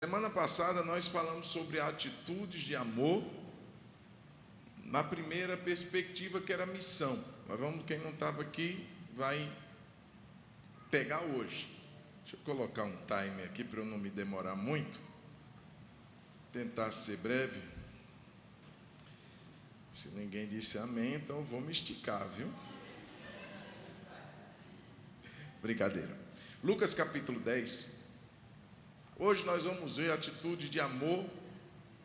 Semana passada nós falamos sobre atitudes de amor na primeira perspectiva, que era a missão. Mas quem não estava aqui vai pegar hoje. Deixa eu colocar um timer aqui para eu não me demorar muito. Tentar ser breve. Se ninguém disse amém, então eu vou me esticar, viu? Brincadeira. Lucas capítulo 10. Hoje nós vamos ver a atitude de amor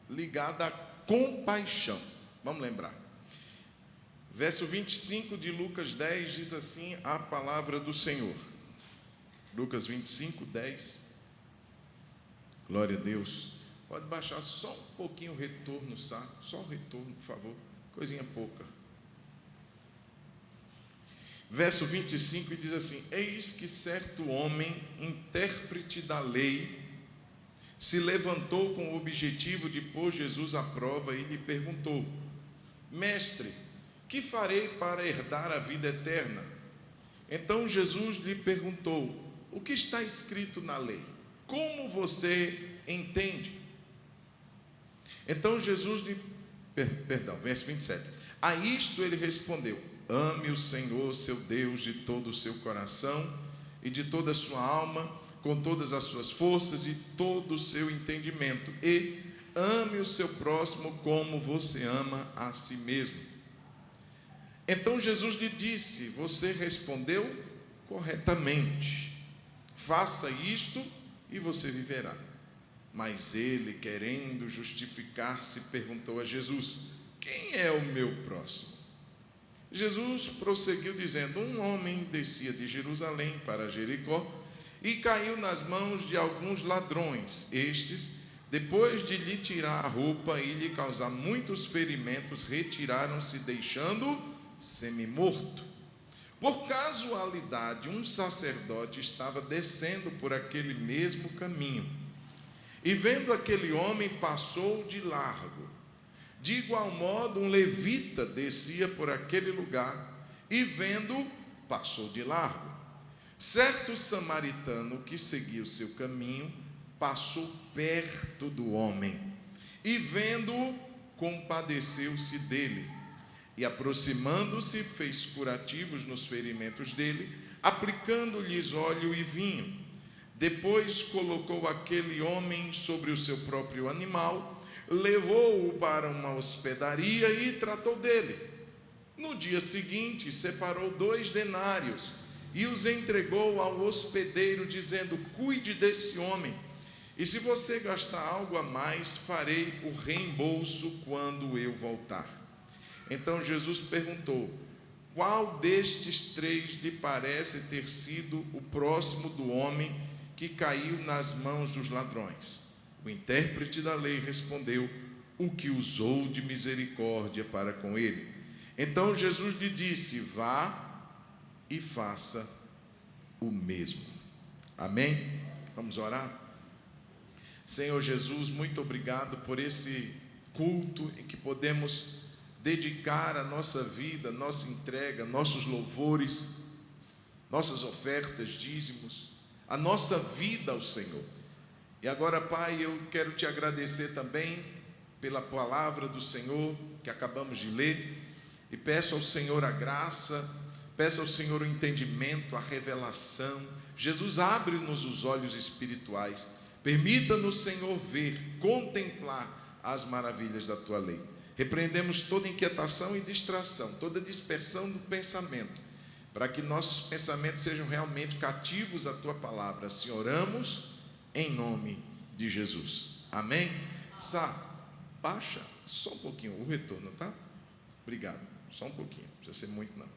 ligada à compaixão. Vamos lembrar. Verso 25 de Lucas 10 diz assim a palavra do Senhor. Lucas 25, 10. Glória a Deus. Pode baixar só um pouquinho o retorno, sabe? Só o retorno, por favor. Coisinha pouca. Verso 25 diz assim: eis que certo homem, intérprete da lei, se levantou com o objetivo de pôr Jesus à prova e lhe perguntou: mestre, que farei para herdar a vida eterna? Então Jesus lhe perguntou: o que está escrito na lei? Como você entende? Então Jesus lhe... verso 27. A isto ele respondeu: ame o Senhor seu Deus de todo o seu coração e de toda a sua alma, com todas as suas forças e todo o seu entendimento, e ame o seu próximo como você ama a si mesmo. Então Jesus lhe disse: você respondeu corretamente, faça isto e você viverá. Mas ele, querendo justificar-se, perguntou a Jesus: quem é o meu próximo? Jesus prosseguiu dizendo: um homem descia de Jerusalém para Jericó e caiu nas mãos de alguns ladrões. Estes, depois de lhe tirar a roupa e lhe causar muitos ferimentos, retiraram-se, deixando-o semi-morto. Por casualidade, um sacerdote estava descendo por aquele mesmo caminho, e vendo aquele homem, passou de largo. De igual modo, um levita descia por aquele lugar, e vendo, passou de largo. Certo samaritano que seguia o seu caminho, passou perto do homem, e vendo-o, compadeceu-se dele, e aproximando-se, fez curativos nos ferimentos dele, aplicando-lhes óleo e vinho. Depois colocou aquele homem sobre o seu próprio animal, levou-o para uma hospedaria e tratou dele. No dia seguinte, separou 2 denários e os entregou ao hospedeiro, dizendo: cuide desse homem, e se você gastar algo a mais, farei o reembolso quando eu voltar. Então Jesus perguntou: qual destes 3 lhe parece ter sido o próximo do homem que caiu nas mãos dos ladrões? O intérprete da lei respondeu: o que usou de misericórdia para com ele. Então Jesus lhe disse: vá e faça o mesmo. Amém? Vamos orar? Senhor Jesus, muito obrigado por esse culto em que podemos dedicar a nossa vida, nossa entrega, nossos louvores, nossas ofertas, dízimos, a nossa vida ao Senhor. E agora, Pai, eu quero te agradecer também pela palavra do Senhor que acabamos de ler, e peço ao Senhor a graça, peço ao Senhor o entendimento, a revelação. Jesus, abre-nos os olhos espirituais, permita-nos, Senhor, ver, contemplar as maravilhas da Tua lei. Repreendemos toda inquietação e distração, toda dispersão do pensamento, para que nossos pensamentos sejam realmente cativos à Tua palavra. Assim oramos em nome de Jesus. Amém? Baixa só um pouquinho o retorno, tá? Obrigado. Só um pouquinho, não precisa ser muito não.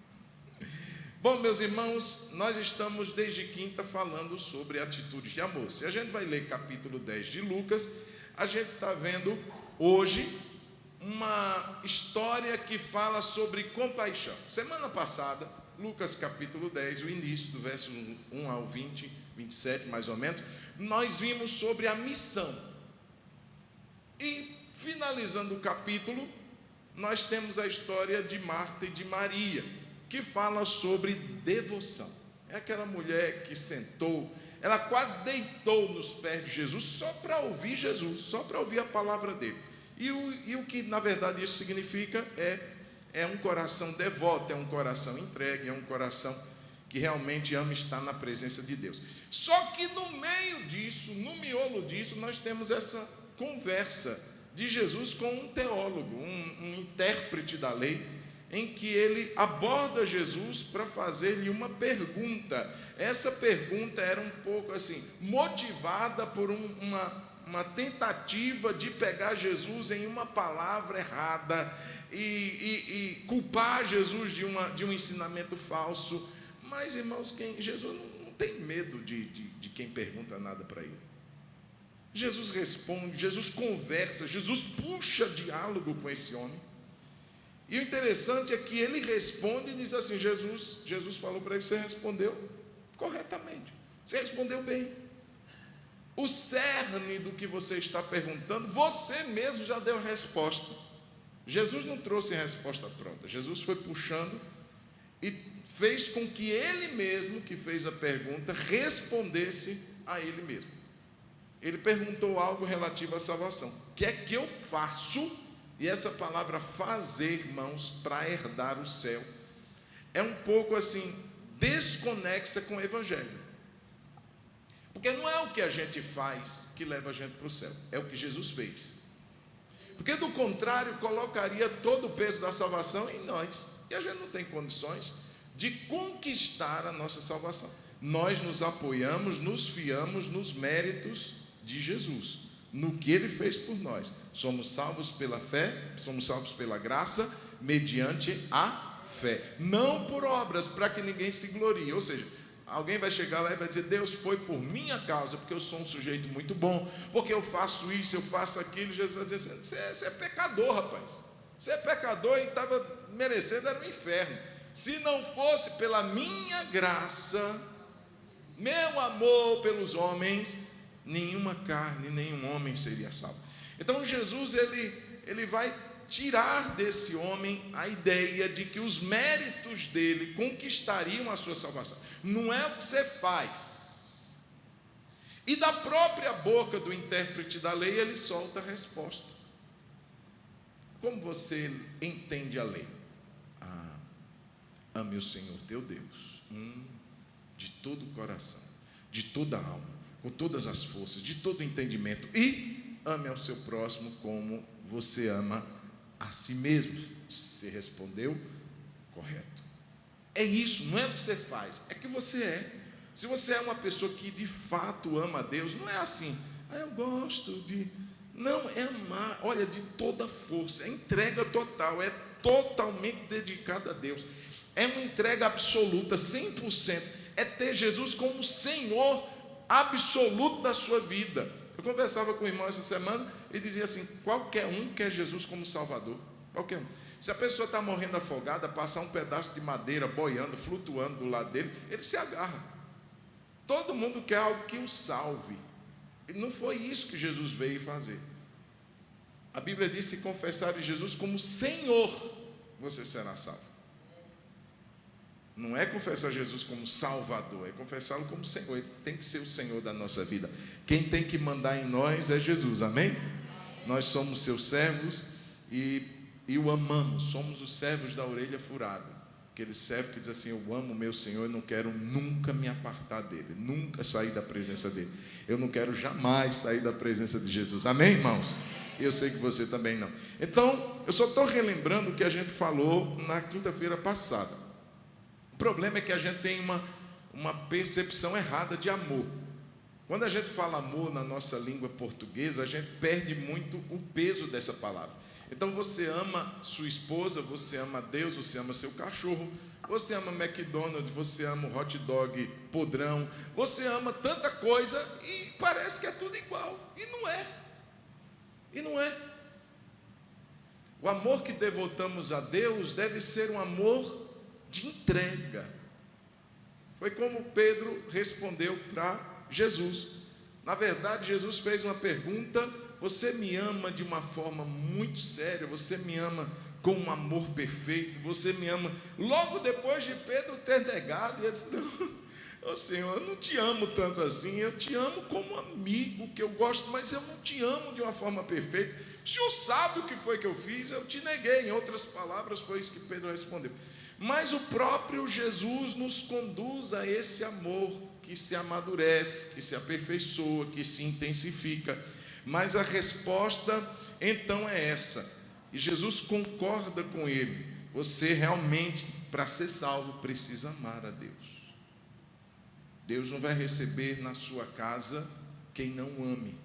Bom, meus irmãos, nós estamos desde quinta falando sobre atitudes de amor. Se a gente vai ler capítulo 10 de Lucas, a gente está vendo hoje uma história que fala sobre compaixão. Semana passada, Lucas capítulo 10, o início do verso 1 ao 20, 27 mais ou menos, nós vimos sobre a missão. E finalizando o capítulo, nós temos a história de Marta e de Maria, que fala sobre devoção. É aquela mulher que sentou ela quase deitou nos pés de Jesus só para ouvir Jesus, só para ouvir a palavra dele. E o que na verdade isso significa é um coração devoto, é um coração entregue, é um coração que realmente ama estar na presença de Deus. Só que no meio disso, no miolo disso, nós temos essa conversa de Jesus com um teólogo, um intérprete da lei, em que ele aborda Jesus para fazer-lhe uma pergunta. Essa pergunta era um pouco assim, motivada por uma tentativa de pegar Jesus em uma palavra errada e culpar Jesus de um ensinamento falso. Mas, irmãos, Jesus não tem medo de quem pergunta nada para ele. Jesus responde, Jesus conversa, Jesus puxa diálogo com esse homem. E o interessante é que ele responde e diz assim, Jesus falou para ele, você respondeu corretamente, você respondeu bem. O cerne do que você está perguntando, você mesmo já deu a resposta. Jesus não trouxe a resposta pronta, Jesus foi puxando e fez com que ele mesmo, que fez a pergunta, respondesse a ele mesmo. Ele perguntou algo relativo à salvação. O que é que eu faço? E essa palavra fazer, irmãos, para herdar o céu, é um pouco assim, desconexa com o Evangelho. Porque não é o que a gente faz que leva a gente para o céu, é o que Jesus fez. Porque do contrário, colocaria todo o peso da salvação em nós. E a gente não tem condições de conquistar a nossa salvação. Nós nos apoiamos, nos fiamos nos méritos de Jesus, no que ele fez por nós. Somos salvos pela fé, somos salvos pela graça, mediante a fé, não por obras, para que ninguém se glorie. Ou seja, alguém vai chegar lá e vai dizer, Deus foi por minha causa, porque eu sou um sujeito muito bom, porque eu faço isso, eu faço aquilo. Jesus vai dizer, você é pecador, rapaz, você é pecador e estava merecendo, era o inferno. Se não fosse pela minha graça, meu amor pelos homens, nenhuma carne, nenhum homem seria salvo. Então Jesus, ele vai tirar desse homem a ideia de que os méritos dele conquistariam a sua salvação. Não é o que você faz. E da própria boca do intérprete da lei, ele solta a resposta. Como você entende a lei? Ame o Senhor teu Deus, de todo o coração, de toda a alma, com todas as forças, de todo o entendimento, e ame ao seu próximo como você ama a si mesmo. Você respondeu correto. É isso, não é o que você faz, é que você é. Se você é uma pessoa que de fato ama a Deus, não é assim, eu gosto de... Não, é amar, olha, de toda força, é entrega total, é totalmente dedicado a Deus. É uma entrega absoluta, 100%. É ter Jesus como Senhor absoluto da sua vida. Eu conversava com o irmão essa semana e dizia assim, qualquer um quer Jesus como Salvador. Qualquer um. Se a pessoa está morrendo afogada, passar um pedaço de madeira boiando, flutuando do lado dele, ele se agarra. Todo mundo quer algo que o salve. E não foi isso que Jesus veio fazer. A Bíblia diz, se confessar Jesus como Senhor, você será salvo. Não é confessar Jesus como Salvador, é confessá-lo como Senhor. Ele tem que ser o Senhor da nossa vida. Quem tem que mandar em nós é Jesus, amém? Nós somos seus servos e o amamos, somos os servos da orelha furada. Aquele servo que diz assim, eu amo meu Senhor e não quero nunca me apartar dele, nunca sair da presença dele. Eu não quero jamais sair da presença de Jesus, amém, irmãos? Eu sei que você também não. Então, eu só estou relembrando o que a gente falou na quinta-feira passada. O problema é que a gente tem uma percepção errada de amor. Quando a gente fala amor na nossa língua portuguesa, a gente perde muito o peso dessa palavra. Então você ama sua esposa, você ama Deus, você ama seu cachorro, você ama McDonald's, você ama o hot dog podrão, você ama tanta coisa e parece que é tudo igual. E não é. E não é. O amor que devotamos a Deus deve ser um amor de entrega. Foi como Pedro respondeu para Jesus. Na verdade, Jesus fez uma pergunta, você me ama de uma forma muito séria, você me ama com um amor perfeito, você me ama. Logo depois de Pedro ter negado, ele disse, não, Ô Senhor, eu não te amo tanto assim, eu te amo como amigo, que eu gosto, mas eu não te amo de uma forma perfeita. O Senhor sabe o que foi que eu fiz, eu te neguei. Em outras palavras, foi isso que Pedro respondeu. Mas o próprio Jesus nos conduz a esse amor que se amadurece, que se aperfeiçoa, que se intensifica. Mas a resposta então é essa, e Jesus concorda com ele: você realmente, para ser salvo, precisa amar a Deus. Deus não vai receber na sua casa quem não ame.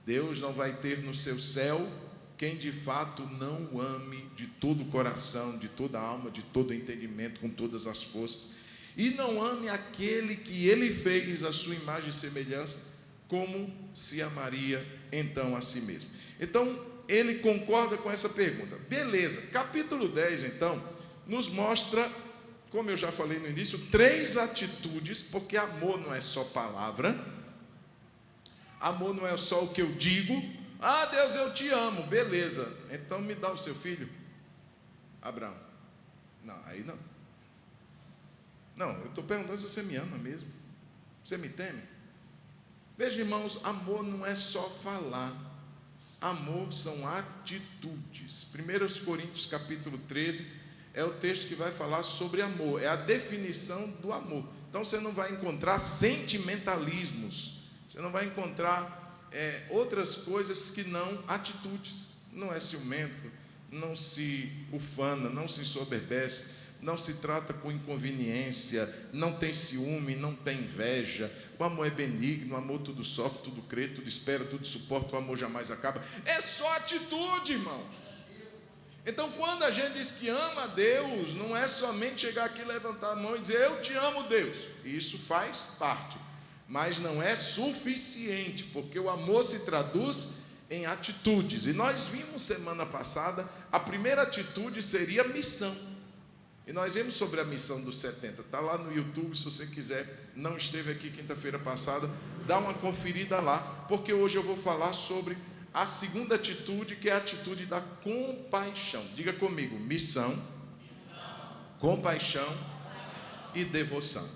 Deus não vai ter no seu céu quem de fato não ame de todo o coração, de toda a alma, de todo o entendimento, com todas as forças. E não ame aquele que ele fez a sua imagem e semelhança, como se amaria então a si mesmo. Então, ele concorda com essa pergunta. Beleza, capítulo 10 então, nos mostra, como eu já falei no início, 3 atitudes, porque amor não é só palavra, amor não é só o que eu digo. Ah, Deus, eu te amo, beleza, então me dá o seu filho, Abraão. Não, aí não. Não, eu estou perguntando se você me ama mesmo, você me teme? Veja, irmãos, amor não é só falar, amor são atitudes. 1 Coríntios capítulo 13 é o texto que vai falar sobre amor, é a definição do amor. Então você não vai encontrar sentimentalismos, você não vai encontrar outras coisas que não atitudes. Não é ciumento, não se ufana, não se ensoberbece, não se trata com inconveniência, não tem ciúme, não tem inveja. O amor é benigno, o amor tudo sofre, tudo crê, tudo espera, tudo suporta, o amor jamais acaba. É só atitude, irmãos. Então, quando a gente diz que ama a Deus, não é somente chegar aqui, levantar a mão e dizer, eu te amo, Deus. Isso faz parte, mas não é suficiente, porque o amor se traduz em atitudes. E nós vimos semana passada, a primeira atitude seria missão. E nós vimos sobre a missão dos 70, está lá no YouTube, se você quiser, não esteve aqui quinta-feira passada, dá uma conferida lá, porque hoje eu vou falar sobre a segunda atitude, que é a atitude da compaixão. Diga comigo, missão, compaixão e devoção.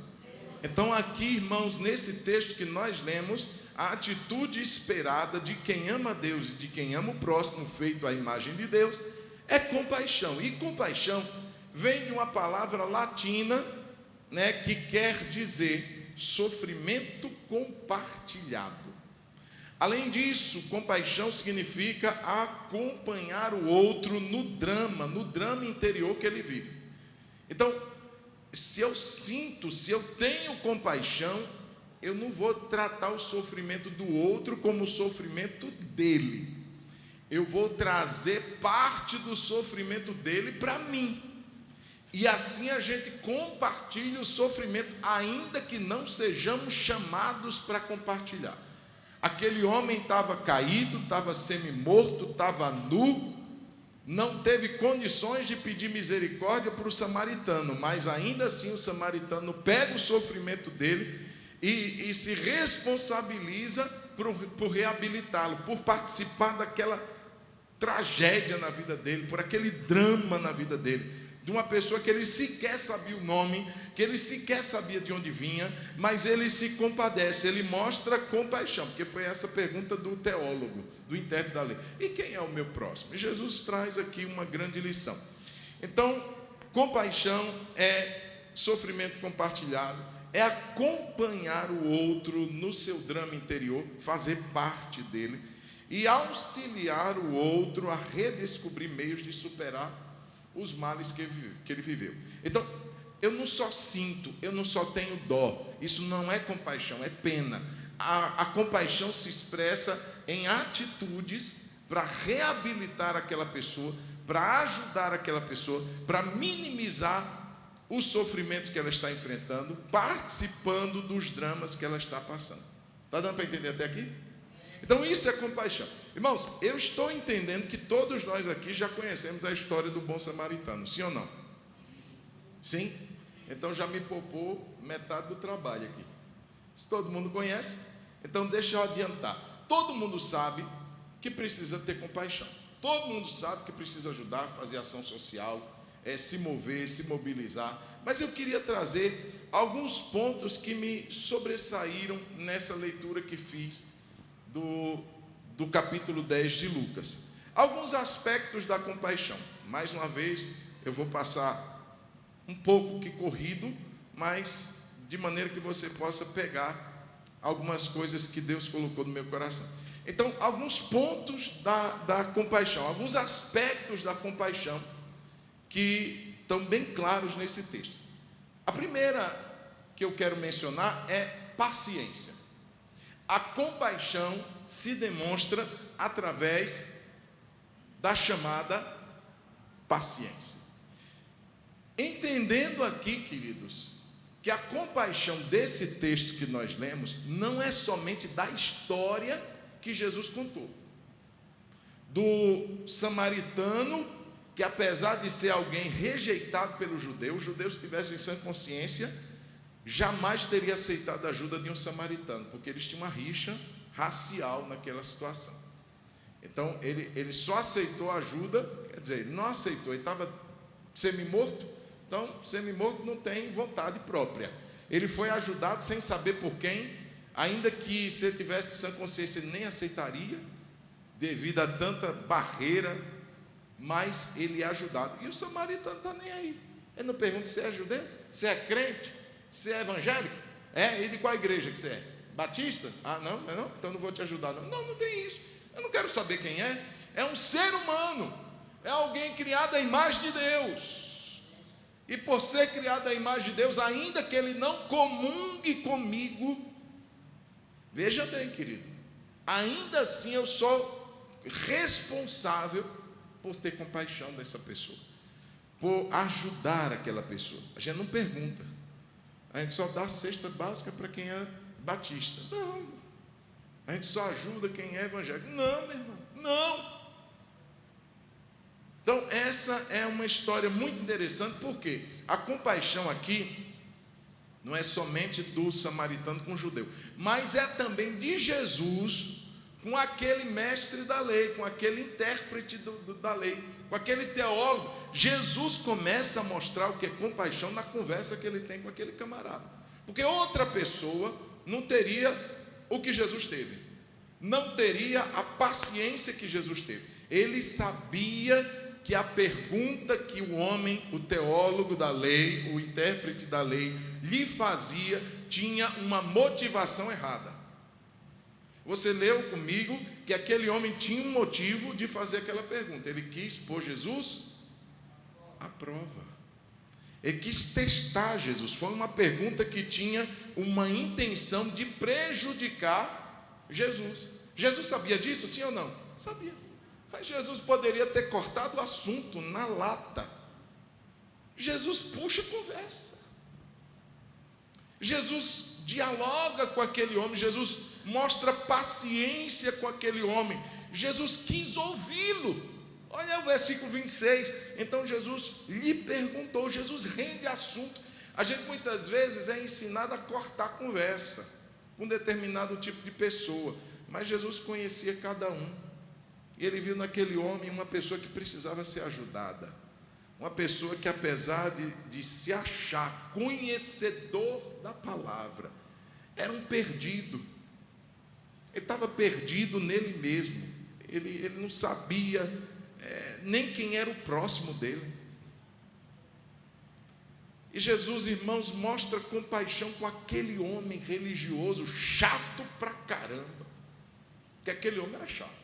Então aqui, irmãos, nesse texto que nós lemos, a atitude esperada de quem ama a Deus e de quem ama o próximo, feito à imagem de Deus, é compaixão. E compaixão vem de uma palavra latina, que quer dizer sofrimento compartilhado. Além disso, compaixão significa acompanhar o outro no drama interior que ele vive. Então, se eu tenho compaixão, eu não vou tratar o sofrimento do outro como o sofrimento dele. Eu vou trazer parte do sofrimento dele para mim. E assim a gente compartilha o sofrimento, ainda que não sejamos chamados para compartilhar. Aquele homem estava caído, estava semi-morto, estava nu, não teve condições de pedir misericórdia para o samaritano, mas ainda assim o samaritano pega o sofrimento dele e se responsabiliza por reabilitá-lo, por participar daquela tragédia na vida dele, por aquele drama na vida dele, de uma pessoa que ele sequer sabia o nome, que ele sequer sabia de onde vinha, mas ele se compadece, ele mostra compaixão, porque foi essa pergunta do teólogo, do intérprete da lei: e quem é o meu próximo? E Jesus traz aqui uma grande lição. Então, compaixão é sofrimento compartilhado, é acompanhar o outro no seu drama interior, fazer parte dele e auxiliar o outro a redescobrir meios de superar os males que ele viveu. Então, eu não só sinto, eu não só tenho dó, isso não é compaixão, é pena. A compaixão se expressa em atitudes para reabilitar aquela pessoa, para ajudar aquela pessoa, para minimizar os sofrimentos que ela está enfrentando, participando dos dramas que ela está passando. Está dando para entender até aqui? Então isso é compaixão. Irmãos, eu estou entendendo que todos nós aqui já conhecemos a história do bom samaritano, sim ou não? Sim? Então já me poupou metade do trabalho aqui. Se todo mundo conhece, então deixa eu adiantar. Todo mundo sabe que precisa ter compaixão. Todo mundo sabe que precisa ajudar, fazer ação social, se mover, se mobilizar. Mas eu queria trazer alguns pontos que me sobressaíram nessa leitura que fiz do capítulo 10 de Lucas. Alguns aspectos da compaixão. Mais uma vez, eu vou passar um pouco que corrido, mas de maneira que você possa pegar algumas coisas que Deus colocou no meu coração. Então, alguns pontos da compaixão, alguns aspectos da compaixão que estão bem claros nesse texto. A primeira que eu quero mencionar é paciência. A compaixão se demonstra através da chamada paciência. Entendendo aqui, queridos, que a compaixão desse texto que nós lemos não é somente da história que Jesus contou, do samaritano que, apesar de ser alguém rejeitado pelos judeus, os judeus tivessem sã consciência, jamais teria aceitado a ajuda de um samaritano, porque eles tinham uma rixa racial naquela situação. Então ele só aceitou a ajuda, quer dizer, ele não aceitou, ele estava semi-morto. Então, semi-morto não tem vontade própria. Ele foi ajudado sem saber por quem, ainda que se ele tivesse sã consciência, ele nem aceitaria, devido a tanta barreira, mas ele é ajudado. E o samaritano não está nem aí. Ele não pergunta se é judeu, se é crente, se é evangélico. E de qual igreja que você é? Batista? Não, então não vou te ajudar. Não tem isso. Eu não quero saber quem é. É um ser humano. É alguém criado à imagem de Deus. E por ser criado à imagem de Deus, ainda que ele não comungue comigo, veja bem, querido, ainda assim eu sou responsável por ter compaixão dessa pessoa, por ajudar aquela pessoa. A gente não pergunta, a gente só dá a cesta básica para quem é batista. Não, a gente só ajuda quem é evangélico. Não, meu irmão, não. Então, essa é uma história muito interessante, porque a compaixão aqui não é somente do samaritano com o judeu, mas é também de Jesus com aquele mestre da lei, com aquele intérprete da lei, com aquele teólogo. Jesus começa a mostrar o que é compaixão na conversa que ele tem com aquele camarada, porque outra pessoa não teria o que Jesus teve, não teria a paciência que Jesus teve. Ele sabia que a pergunta que o homem, o teólogo da lei, o intérprete da lei, lhe fazia, tinha uma motivação errada. Você leu comigo que aquele homem tinha um motivo de fazer aquela pergunta. Ele quis pôr Jesus à prova. Ele quis testar Jesus. Foi uma pergunta que tinha uma intenção de prejudicar Jesus. Jesus sabia disso, sim ou não? Sabia. Mas Jesus poderia ter cortado o assunto na lata. Jesus puxa a conversa. Jesus dialoga com aquele homem. Jesus mostra paciência com aquele homem. Jesus quis ouvi-lo. Olha o versículo 26. Então Jesus lhe perguntou. Jesus rende assunto. A gente muitas vezes é ensinado a cortar a conversa com determinado tipo de pessoa. Mas Jesus conhecia cada um. E ele viu naquele homem uma pessoa que precisava ser ajudada. Uma pessoa que, apesar de se achar conhecedor da palavra, era um perdido. Ele estava perdido nele mesmo. Ele não sabia nem quem era o próximo dele. E Jesus, irmãos, mostra compaixão com aquele homem religioso, chato pra caramba. Porque aquele homem era chato.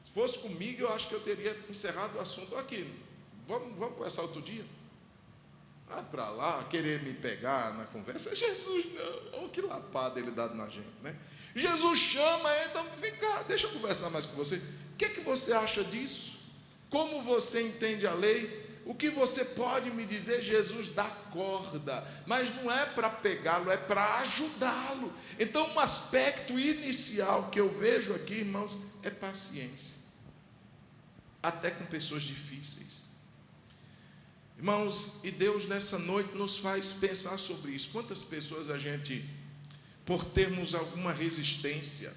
Se fosse comigo, eu acho que eu teria encerrado o assunto aqui. Vamos conversar outro dia? Para lá, querer me pegar na conversa. Jesus não, olha que lapada ele dá na gente, né? Jesus chama, então vem cá, deixa eu conversar mais com você. O que é que você acha disso? Como você entende a lei? O que você pode me dizer? Jesus dá corda, mas não é para pegá-lo, é para ajudá-lo. Então, um aspecto inicial que eu vejo aqui, irmãos, é paciência. Até com pessoas difíceis. Irmãos, e Deus nessa noite nos faz pensar sobre isso. Quantas pessoas a gente, por termos alguma resistência,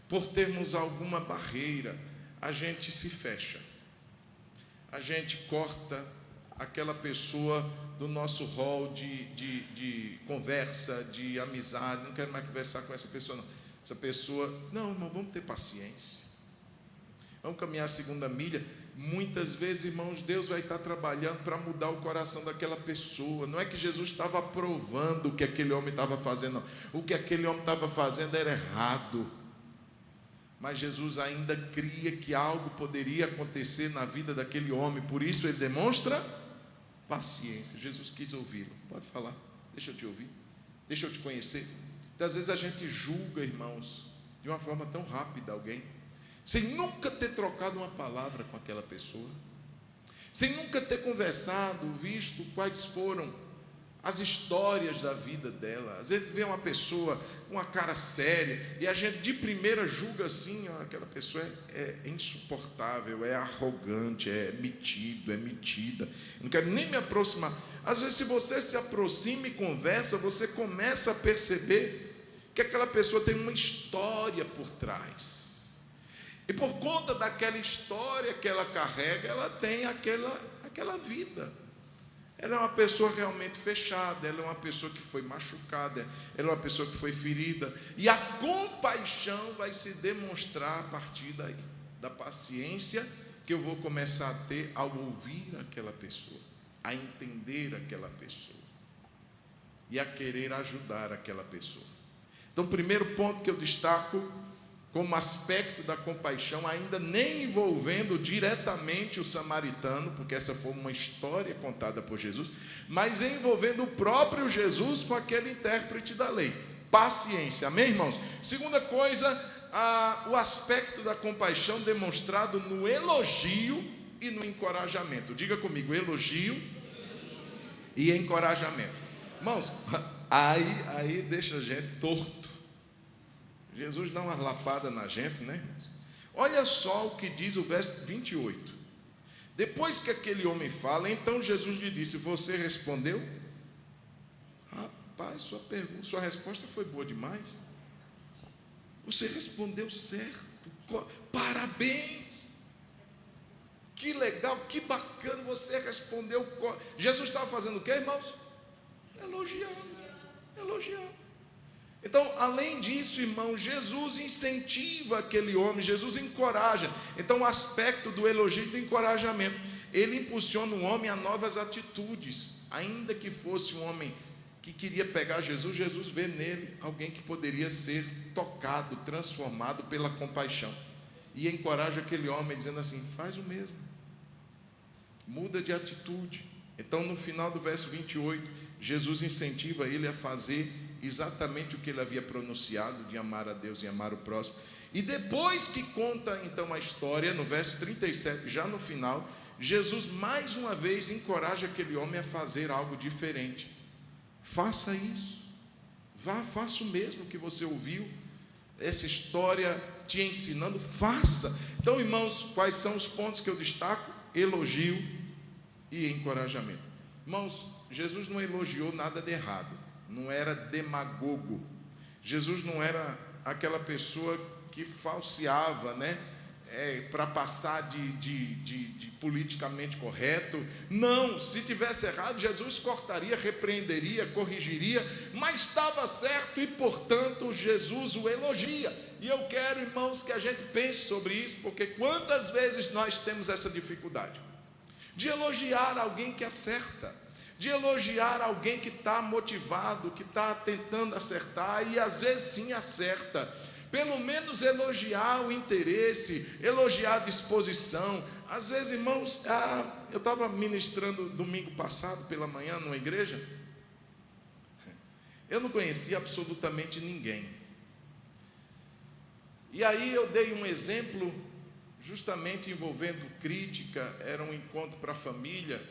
por termos alguma barreira, a gente se fecha, a gente corta aquela pessoa do nosso hall de conversa, de amizade. Não quero mais conversar com essa pessoa, não. Essa pessoa, não, irmão, vamos ter paciência. Vamos caminhar a segunda milha. Muitas vezes, irmãos, Deus vai estar trabalhando para mudar o coração daquela pessoa. Não é que Jesus estava aprovando o que aquele homem estava fazendo, não. O que aquele homem estava fazendo era errado. Mas Jesus ainda cria que algo poderia acontecer na vida daquele homem. Por isso ele demonstra paciência. Jesus quis ouvi-lo. Pode falar, deixa eu te ouvir, deixa eu te conhecer. Às vezes a gente julga, irmãos, de uma forma tão rápida alguém, sem nunca ter trocado uma palavra com aquela pessoa, sem nunca ter conversado, visto quais foram as histórias da vida dela. Às vezes vê uma pessoa com uma cara séria e a gente de primeira julga assim, ó, aquela pessoa é insuportável, é arrogante, é metido, é metida, eu não quero nem me aproximar. Às vezes, se você se aproxima e conversa, você começa a perceber que aquela pessoa tem uma história por trás, e por conta daquela história que ela carrega, ela tem aquela vida. Ela é uma pessoa realmente fechada, ela é uma pessoa que foi machucada, ela é uma pessoa que foi ferida, e a compaixão vai se demonstrar a partir daí, da paciência que eu vou começar a ter ao ouvir aquela pessoa, a entender aquela pessoa e a querer ajudar aquela pessoa. Então, o primeiro ponto que eu destaco como aspecto da compaixão, ainda nem envolvendo diretamente o samaritano, porque essa foi uma história contada por Jesus, mas envolvendo o próprio Jesus com aquele intérprete da lei. Paciência, amém, irmãos? Segunda coisa, o aspecto da compaixão demonstrado no elogio e no encorajamento. Diga comigo, elogio e encorajamento. Irmãos, aí deixa a gente torto. Jesus dá uma lapada na gente, né, irmãos? Olha só o que diz o verso 28. Depois que aquele homem fala, então Jesus lhe disse: você respondeu? Rapaz, sua resposta foi boa demais. Você respondeu certo. Parabéns. Que legal, que bacana, você respondeu. Jesus estava fazendo o quê, irmãos? Elogiando. Então, além disso, irmão, Jesus incentiva aquele homem, Jesus encoraja. Então, o aspecto do elogio e do encorajamento, ele impulsiona o homem a novas atitudes. Ainda que fosse um homem que queria pegar Jesus, Jesus vê nele alguém que poderia ser tocado, transformado pela compaixão. E encoraja aquele homem dizendo assim: faz o mesmo, muda de atitude. Então, no final do verso 28, Jesus incentiva ele a fazer exatamente o que ele havia pronunciado, de amar a Deus e amar o próximo. E depois que conta então a história, no verso 37, já no final, Jesus mais uma vez encoraja aquele homem a fazer algo diferente. Faça isso, faça o mesmo que você ouviu, essa história te ensinando, faça. Então, irmãos, quais são os pontos que eu destaco? Elogio e encorajamento. Irmãos, Jesus não elogiou nada de errado, não era demagogo. Jesus não era aquela pessoa que falseava, né? Para passar de politicamente correto. Não, se tivesse errado, Jesus cortaria, repreenderia, corrigiria, mas estava certo e, portanto, Jesus o elogia. E eu quero, irmãos, que a gente pense sobre isso, porque quantas vezes nós temos essa dificuldade de elogiar alguém que acerta, de elogiar alguém que está motivado, que está tentando acertar, e às vezes sim acerta. Pelo menos elogiar o interesse, elogiar a disposição. Às vezes, irmãos, eu estava ministrando domingo passado pela manhã numa igreja, eu não conhecia absolutamente ninguém. E aí eu dei um exemplo, justamente envolvendo crítica, era um encontro para a família,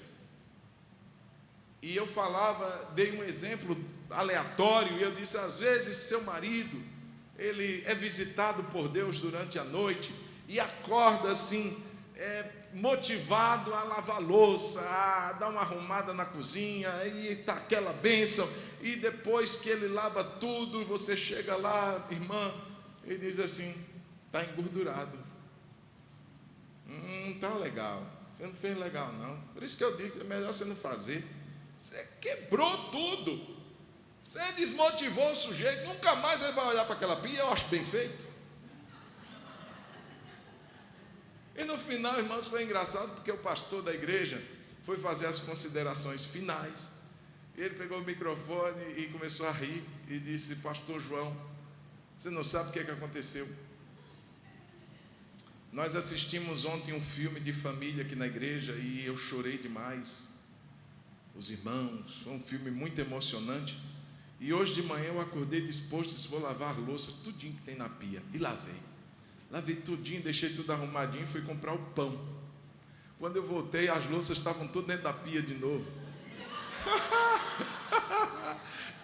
e eu dei um exemplo aleatório, e eu disse: às vezes seu marido, ele é visitado por Deus durante a noite, e acorda assim, motivado a lavar louça, a dar uma arrumada na cozinha, e está aquela bênção, e depois que ele lava tudo, você chega lá, irmã, e diz assim: está engordurado, não está legal. Você não fez legal, não. Por isso que eu digo que é melhor você não fazer. Você quebrou tudo. Você desmotivou o sujeito. Nunca mais ele vai olhar para aquela pia. Eu acho bem feito. E no final, irmãos, foi engraçado porque o pastor da igreja foi fazer as considerações finais. Ele pegou o microfone e começou a rir e disse: pastor João, você não sabe o que aconteceu? Nós assistimos ontem um filme de família aqui na igreja e eu chorei demais. Os irmãos, foi um filme muito emocionante. E hoje de manhã eu acordei disposto e disse: vou lavar a louça, tudinho que tem na pia. E lavei. Lavei tudinho, deixei tudo arrumadinho e fui comprar o pão. Quando eu voltei, as louças estavam tudo dentro da pia de novo.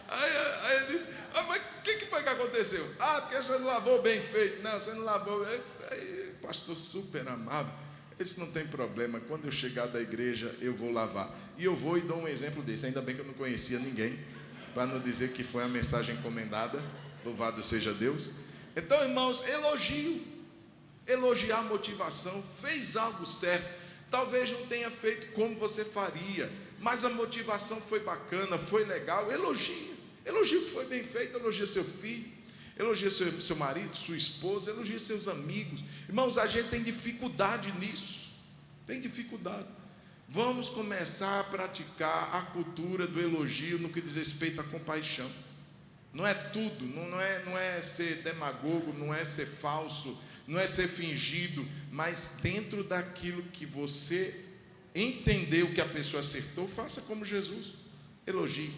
Aí eu disse: mas o que foi que aconteceu? Porque você não lavou bem feito. Não, você não lavou. Aí, pastor super amável. Esse não tem problema, quando eu chegar da igreja eu vou lavar. E eu vou e dou um exemplo desse. Ainda bem que eu não conhecia ninguém, para não dizer que foi a mensagem encomendada. Louvado seja Deus. Então, irmãos, elogio. Elogiar a motivação. Fez algo certo. Talvez não tenha feito como você faria, mas a motivação foi bacana, foi legal. Elogia o que foi bem feito. Elogia seu filho, elogia seu marido, sua esposa, elogia seus amigos. Irmãos, a gente tem dificuldade nisso, tem dificuldade. Vamos começar a praticar a cultura do elogio no que diz respeito à compaixão. Não é tudo, não é ser demagogo, não é ser falso, não é ser fingido, mas dentro daquilo que você entendeu que a pessoa acertou, faça como Jesus, elogie.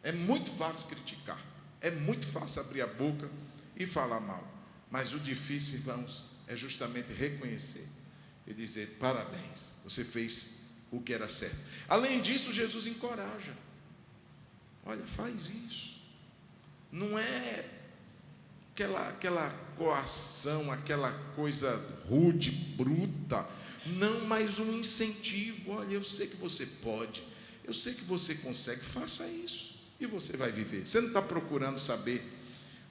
É muito fácil criticar, é muito fácil abrir a boca e falar mal, mas o difícil, irmãos, é justamente reconhecer e dizer: parabéns, você fez o que era certo. Além disso, Jesus encoraja: olha, faz isso. Não é aquela coação, aquela coisa rude, bruta. Não, mas um incentivo. Olha, eu sei que você pode, eu sei que você consegue, faça isso e você vai viver. Você não está procurando saber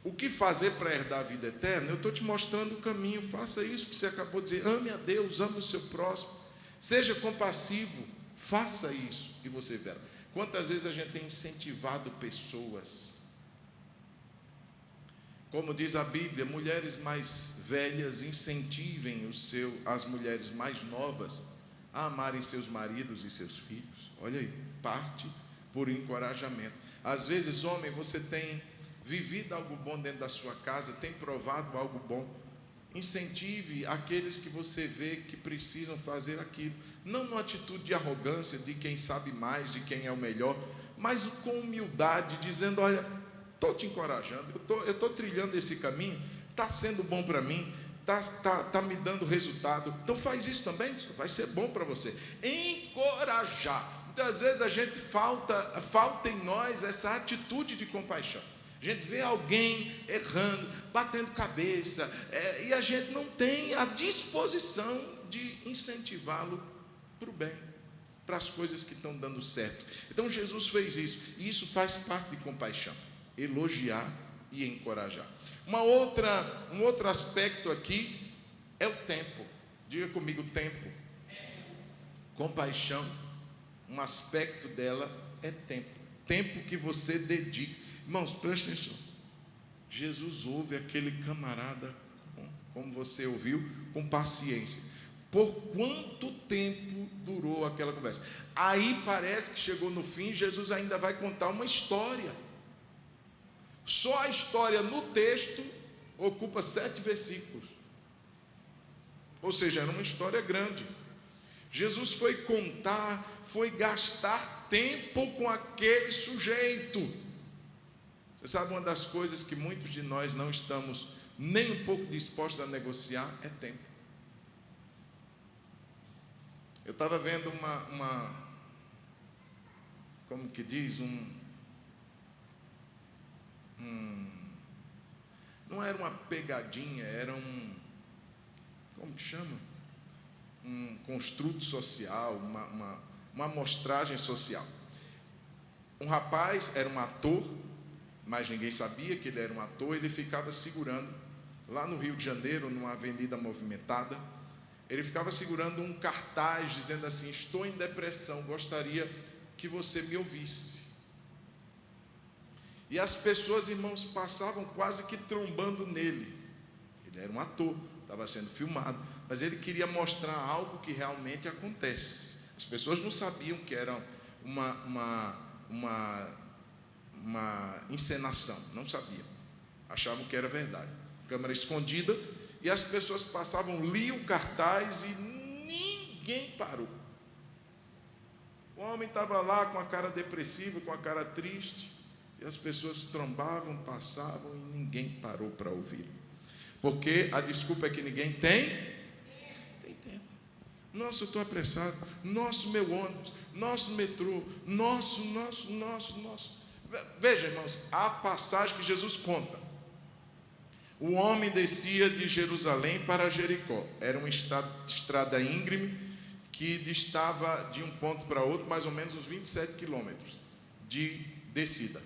o que fazer para herdar a vida eterna? Eu estou te mostrando o caminho. Faça isso que você acabou de dizer. Ame a Deus, ame o seu próximo, seja compassivo, faça isso e você verá. Quantas vezes a gente tem incentivado pessoas, como diz a Bíblia, mulheres mais velhas incentivem as mulheres mais novas a amarem seus maridos e seus filhos. Olha aí, parte por encorajamento. Às vezes, homem, você tem vivido algo bom dentro da sua casa, tem provado algo bom. Incentive aqueles que você vê que precisam fazer aquilo. Não numa atitude de arrogância, de quem sabe mais, de quem é o melhor, mas com humildade, dizendo: olha, estou te encorajando, eu estou trilhando esse caminho, está sendo bom para mim, está me dando resultado, então faz isso também, isso vai ser bom para você. Encorajar. Muitas vezes a gente falta em nós essa atitude de compaixão. A gente vê alguém errando, batendo cabeça, e a gente não tem a disposição de incentivá-lo para o bem, para as coisas que estão dando certo. Então Jesus fez isso, e isso faz parte de compaixão. Elogiar e encorajar. Um outro aspecto aqui é o tempo. Diga comigo: tempo. Compaixão, um aspecto dela é tempo. Tempo que você dedica. Irmãos, preste atenção. Jesus ouve aquele camarada, como você ouviu, com paciência. Por quanto tempo durou aquela conversa? Aí parece que chegou no fim, Jesus ainda vai contar uma história. Só a história no texto ocupa 7 versículos. Ou seja, era uma história grande. Jesus foi contar, foi gastar tempo com aquele sujeito. Você sabe, uma das coisas que muitos de nós não estamos nem um pouco dispostos a negociar é tempo. Eu estava vendo como que diz, não era uma pegadinha, era como que chama? Um construto social, uma amostragem social. Um rapaz era um ator, mas ninguém sabia que ele era um ator. Ele ficava segurando, lá no Rio de Janeiro, numa avenida movimentada, Ele ficava segurando um cartaz dizendo assim: estou em depressão, gostaria que você me ouvisse. E as pessoas, irmãos, passavam quase que trombando nele. Ele era um ator, estava sendo filmado, mas ele queria mostrar algo que realmente acontece. As pessoas não sabiam que era uma encenação, não sabiam, achavam que era verdade. Câmera escondida, e as pessoas passavam, liam o cartaz e ninguém parou. O homem estava lá com a cara depressiva, com a cara triste, e as pessoas trombavam, passavam e ninguém parou para ouvir. Porque a desculpa é que ninguém tem tempo. Nossa, eu estou apressado. Nosso, meu ônibus. Nosso metrô. Nosso. Veja, irmãos, a passagem que Jesus conta. O homem descia de Jerusalém para Jericó. Era uma estrada íngreme que distava de um ponto para outro mais ou menos uns 27 quilômetros de descida.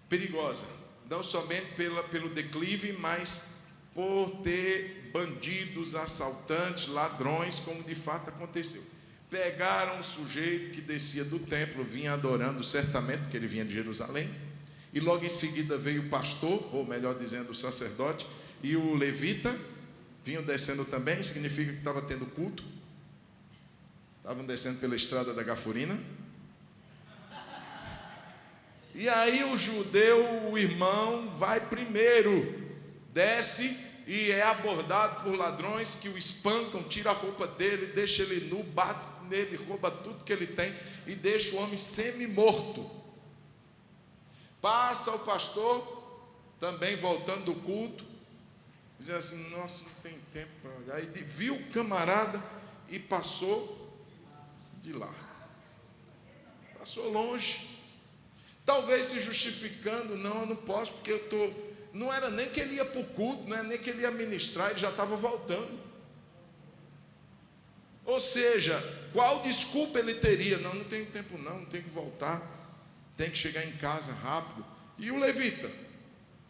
Perigosa, não somente pelo declive, mas por ter bandidos, assaltantes, ladrões, como de fato aconteceu. Pegaram um sujeito que descia do templo, vinha adorando certamente, porque ele vinha de Jerusalém, e logo em seguida veio o pastor, ou melhor dizendo, o sacerdote, e o levita, vinham descendo também, significa que estava tendo culto, estavam descendo pela estrada da Gafurina. E aí o judeu, o irmão, vai primeiro, desce e é abordado por ladrões que o espancam, tira a roupa dele, deixa ele nu, bate nele, rouba tudo que ele tem e deixa o homem semi-morto. Passa o pastor, também voltando do culto, dizendo assim: nossa, não tem tempo para olhar. E viu o camarada e passou de largo. Passou longe. Talvez se justificando: não, eu não posso, porque eu estou... Não era nem que ele ia para o culto, não era nem que ele ia ministrar, ele já estava voltando. Ou seja, qual desculpa ele teria? Não tenho tempo não tenho que voltar, tem que chegar em casa rápido. E o levita?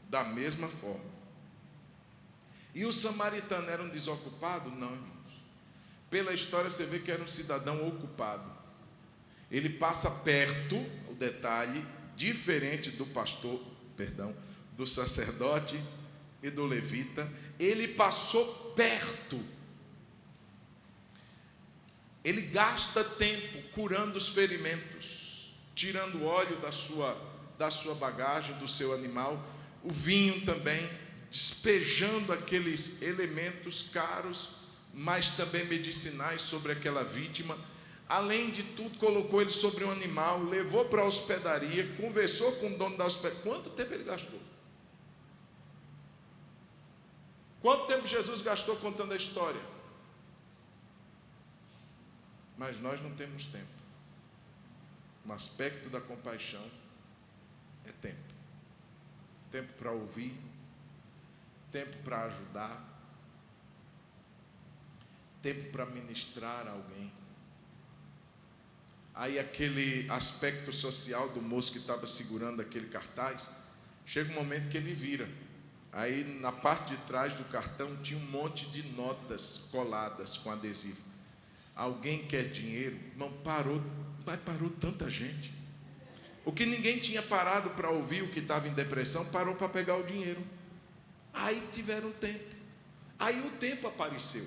Da mesma forma. E o samaritano era um desocupado? Não, irmãos. Pela história você vê que era um cidadão ocupado. Ele passa perto, o detalhe, diferente do pastor, do sacerdote e do levita, ele passou perto. Ele gasta tempo curando os ferimentos, tirando o óleo da sua bagagem, do seu animal, o vinho também, despejando aqueles elementos caros, mas também medicinais sobre aquela vítima. Além de tudo, colocou ele sobre um animal, levou para a hospedaria, conversou com o dono da hospedaria. Quanto tempo ele gastou? Quanto tempo Jesus gastou contando a história? Mas nós não temos tempo. Um aspecto da compaixão é tempo. Tempo para ouvir, tempo para ajudar, tempo para ministrar a alguém. Aí aquele aspecto social do moço que estava segurando aquele cartaz, chega um momento que ele vira. Aí na parte de trás do cartão tinha um monte de notas coladas com adesivo. Alguém quer dinheiro? Irmão, parou tanta gente. O que ninguém tinha parado para ouvir, o que estava em depressão, parou para pegar o dinheiro. Aí tiveram tempo. Aí o tempo apareceu.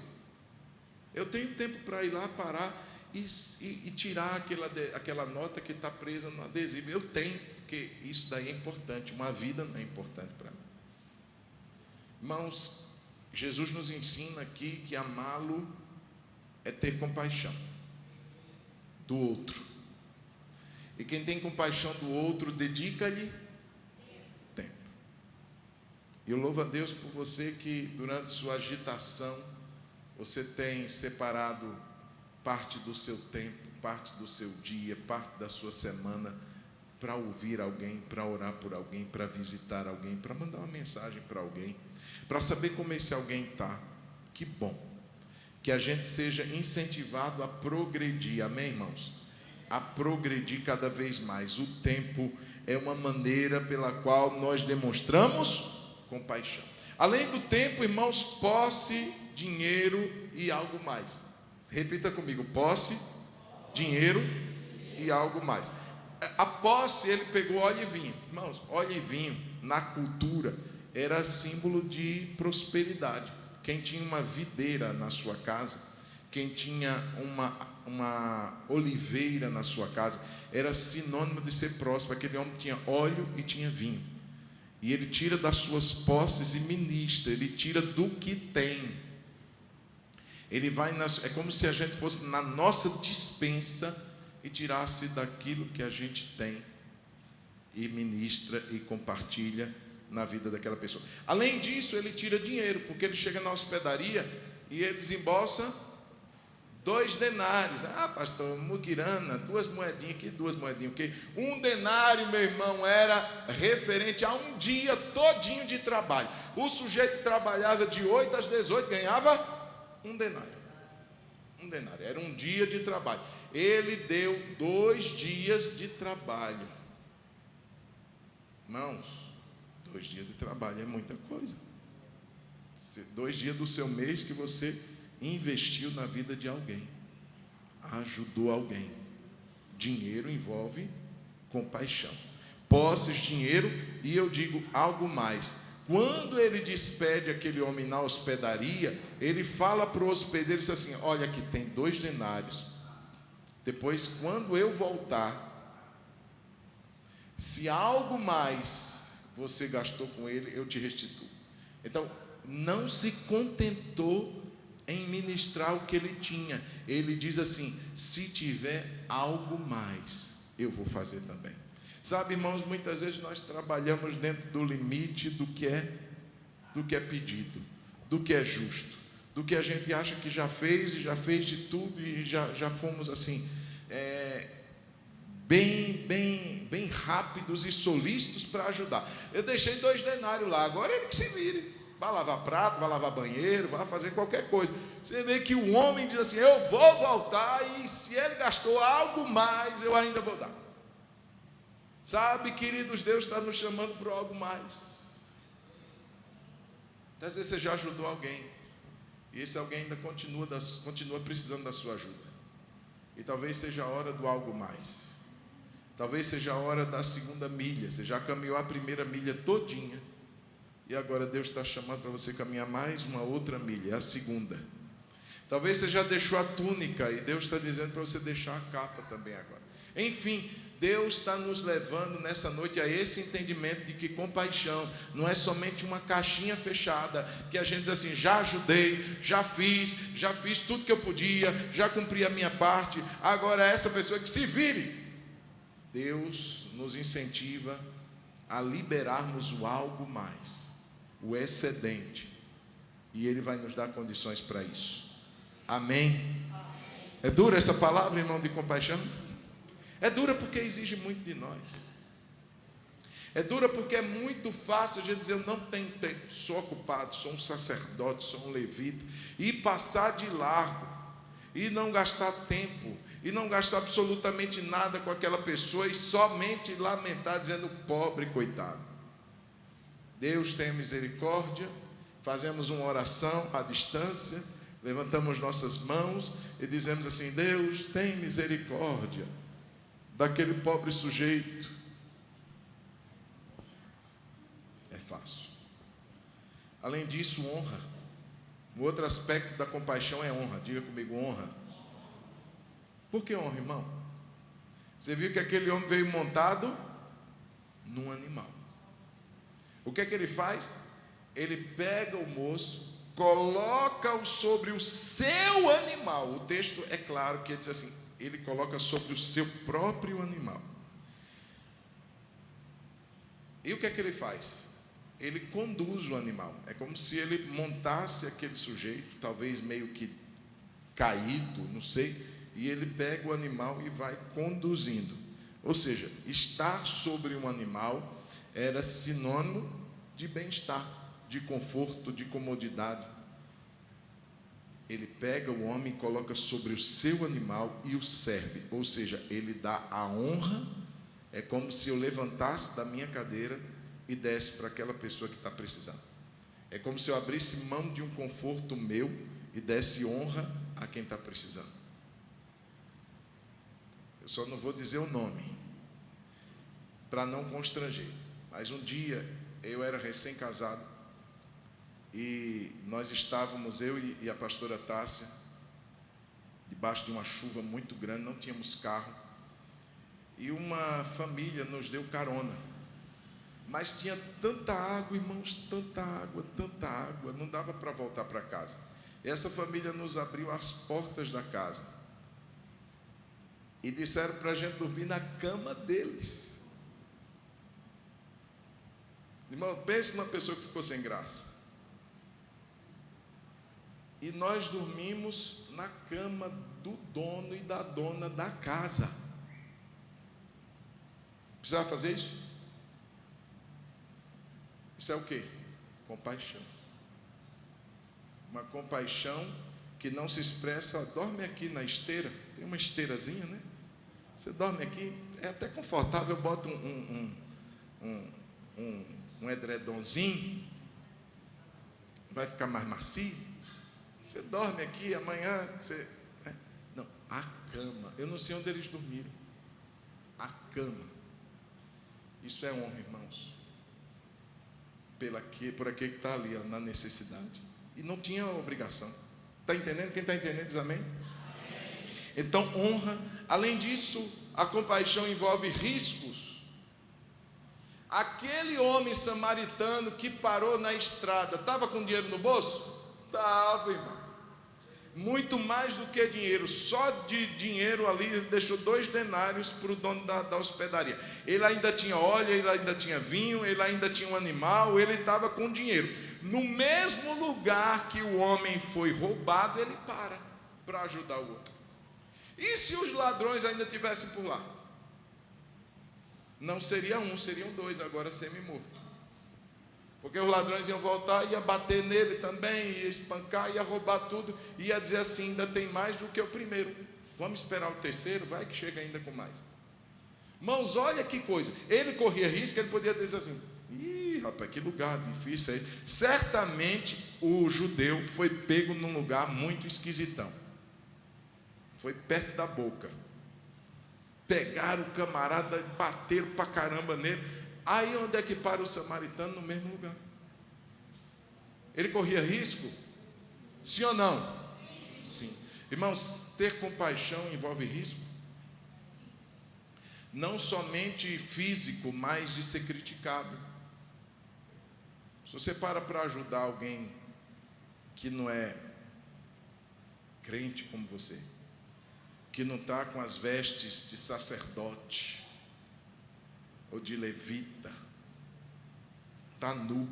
Eu tenho tempo para ir lá parar e tirar aquela nota que está presa no adesivo. Eu tenho, porque isso daí é importante. Uma vida não é importante para mim. Irmãos, Jesus nos ensina aqui que amá-lo é ter compaixão do outro. E quem tem compaixão do outro, dedica-lhe tempo. E eu louvo a Deus por você que durante sua agitação, você tem separado parte do seu tempo, parte do seu dia, parte da sua semana para ouvir alguém, para orar por alguém, para visitar alguém, para mandar uma mensagem para alguém, para saber como esse alguém está. Que bom que a gente seja incentivado a progredir, amém, irmãos? A progredir cada vez mais. O tempo é uma maneira pela qual nós demonstramos compaixão. Além do tempo, irmãos, posse, dinheiro e algo mais. Repita comigo: posse, dinheiro e algo mais. A posse, ele pegou óleo e vinho. Irmãos, óleo e vinho, na cultura, era símbolo de prosperidade. Quem tinha uma videira na sua casa, quem tinha uma oliveira na sua casa, era sinônimo de ser próspero. Aquele homem tinha óleo e tinha vinho. E ele tira das suas posses e ministra, ele tira do que tem. Ele vai é como se a gente fosse na nossa despensa e tirasse daquilo que a gente tem e ministra e compartilha na vida daquela pessoa. Além disso, ele tira dinheiro, porque ele chega na hospedaria e ele desembolsa 2 denários. Ah, pastor, muquirana, 2 moedinhas aqui, 2 moedinhas aqui. 1 denário, meu irmão, era referente a um dia todinho de trabalho. O sujeito trabalhava de 8 às 18, ganhava 1 denário. 1 denário, era um dia de trabalho. Ele deu 2 dias de trabalho. Irmãos, 2 dias de trabalho é muita coisa. 2 dias do seu mês que você investiu na vida de alguém, ajudou alguém. Dinheiro envolve compaixão. Posses, dinheiro, e eu digo algo mais. Quando ele despede aquele homem na hospedaria, ele fala para o hospedeiro, diz assim: olha, aqui tem 2 denários. Depois, quando eu voltar, se algo mais você gastou com ele, eu te restituo. Então, não se contentou em ministrar o que ele tinha. Ele diz assim: se tiver algo mais, eu vou fazer também. Sabe, irmãos, muitas vezes nós trabalhamos dentro do limite do que é pedido, do que é justo, do que a gente acha que já fez e já fez de tudo e já fomos assim, bem rápidos e solícitos para ajudar. Eu deixei 2 denários lá, agora ele que se vire. Vai lavar prato, vai lavar banheiro, vai fazer qualquer coisa. Você vê que o homem diz assim: eu vou voltar, e se ele gastou algo mais, eu ainda vou dar. Sabe, queridos, Deus está nos chamando para algo mais. Às vezes você já ajudou alguém, e esse alguém ainda continua precisando da sua ajuda. E talvez seja a hora do algo mais. Talvez seja a hora da 2ª milha. Você já caminhou a 1ª milha todinha, e agora Deus está chamando para você caminhar mais uma outra milha, a 2ª. Talvez você já deixou a túnica, e Deus está dizendo para você deixar a capa também agora. Enfim, Deus está nos levando nessa noite a esse entendimento de que compaixão não é somente uma caixinha fechada, que a gente diz assim: já ajudei, já fiz tudo que eu podia, já cumpri a minha parte, agora essa pessoa que se vire. Deus nos incentiva a liberarmos o algo mais, o excedente, e Ele vai nos dar condições para isso. Amém? É dura essa palavra, irmão, de compaixão? É dura porque exige muito de nós. É dura porque é muito fácil a gente dizer: eu não tenho tempo, sou ocupado, sou um sacerdote, sou um levita, e passar de largo, e não gastar tempo, e não gastar absolutamente nada com aquela pessoa, e somente lamentar dizendo: pobre coitado. Deus tenha misericórdia. Fazemos uma oração à distância, levantamos nossas mãos e dizemos assim: Deus tem misericórdia daquele pobre sujeito. É fácil. Além disso, honra. O outro aspecto da compaixão é honra. Diga comigo: honra. Por que honra, irmão? Você viu que aquele homem veio montado num animal. O que é que ele faz? Ele pega o moço, coloca-o sobre o seu animal. O texto é claro que ele diz assim: ele coloca sobre o seu próprio animal. E o que é que ele faz? Ele conduz o animal. É como se ele montasse aquele sujeito, talvez meio que caído, não sei, e ele pega o animal e vai conduzindo. Ou seja, estar sobre um animal era sinônimo de bem-estar, de conforto, de comodidade. Ele pega o homem, coloca sobre o seu animal e o serve. Ou seja, ele dá a honra. É como se eu levantasse da minha cadeira e desse para aquela pessoa que está precisando. É como se eu abrisse mão de um conforto meu e e desse honra a quem está precisando. Eu só não vou dizer o nome, para não constranger. Mas um dia, eu era recém-casado, e nós estávamos, eu e a pastora Tássia, debaixo de uma chuva muito grande, não tínhamos carro, e uma família nos deu carona, mas tinha tanta água, irmãos, tanta água, não dava para voltar para casa. E essa família nos abriu as portas da casa e disseram para a gente dormir na cama deles. Irmão, pense numa pessoa que ficou sem graça. E nós dormimos na cama do dono e da dona da casa. Precisava fazer isso? Isso é o quê? Compaixão. Uma compaixão que não se expressa, dorme aqui na esteira, tem uma esteirazinha, né? Você dorme aqui, é até confortável, bota um edredomzinho, vai ficar mais macio. Você dorme aqui, amanhã você... Não, a cama. Eu não sei onde eles dormiram. A cama. Isso é honra, irmãos. Por aquele que está ali, ó, na necessidade. E não tinha obrigação. Está entendendo? Quem está entendendo diz amém? Amém. Então, honra. Além disso, a compaixão envolve riscos. Aquele homem samaritano que parou na estrada, estava com dinheiro no bolso? Estava, irmão. Muito mais do que dinheiro. Só de dinheiro ali, ele deixou 2 denários para o dono da hospedaria. Ele ainda tinha óleo, ele ainda tinha vinho, ele ainda tinha um animal, ele estava com dinheiro. No mesmo lugar que o homem foi roubado, ele para ajudar o outro. E se os ladrões ainda estivessem por lá? Não seria um, seriam 2, agora semi-morto. Porque os ladrões iam voltar, ia bater nele também, ia espancar, ia roubar tudo, ia dizer assim, ainda tem mais do que o primeiro. Vamos esperar o terceiro, vai que chega ainda com mais. Irmãos, olha que coisa. Ele corria risco, ele podia dizer assim, ih, rapaz, que lugar difícil é esse. Certamente o judeu foi pego num lugar muito esquisitão. Foi perto da boca. Pegaram o camarada, bateram pra caramba nele. Aí onde é que para o samaritano? No mesmo lugar. Ele corria risco? Sim ou não? Sim. Irmãos, ter compaixão envolve risco. Não somente físico, mas de ser criticado. Se você para ajudar alguém que não é crente como você, que não está com as vestes de sacerdote ou de levita, está nu.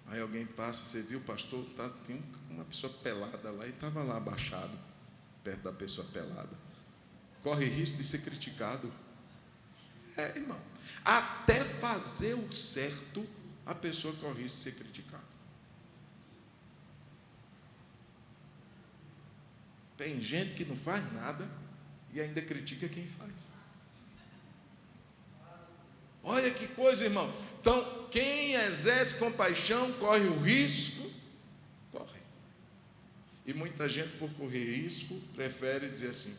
Aí alguém passa, você viu, pastor? Tem uma pessoa pelada lá, e estava lá abaixado, perto da pessoa pelada. Corre risco de ser criticado. Irmão, até fazer o certo, a pessoa corre risco de ser criticada. Tem gente que não faz nada e ainda critica quem faz. Olha que coisa, irmão. Então, quem exerce compaixão corre o risco, corre. E muita gente, por correr risco, prefere dizer assim,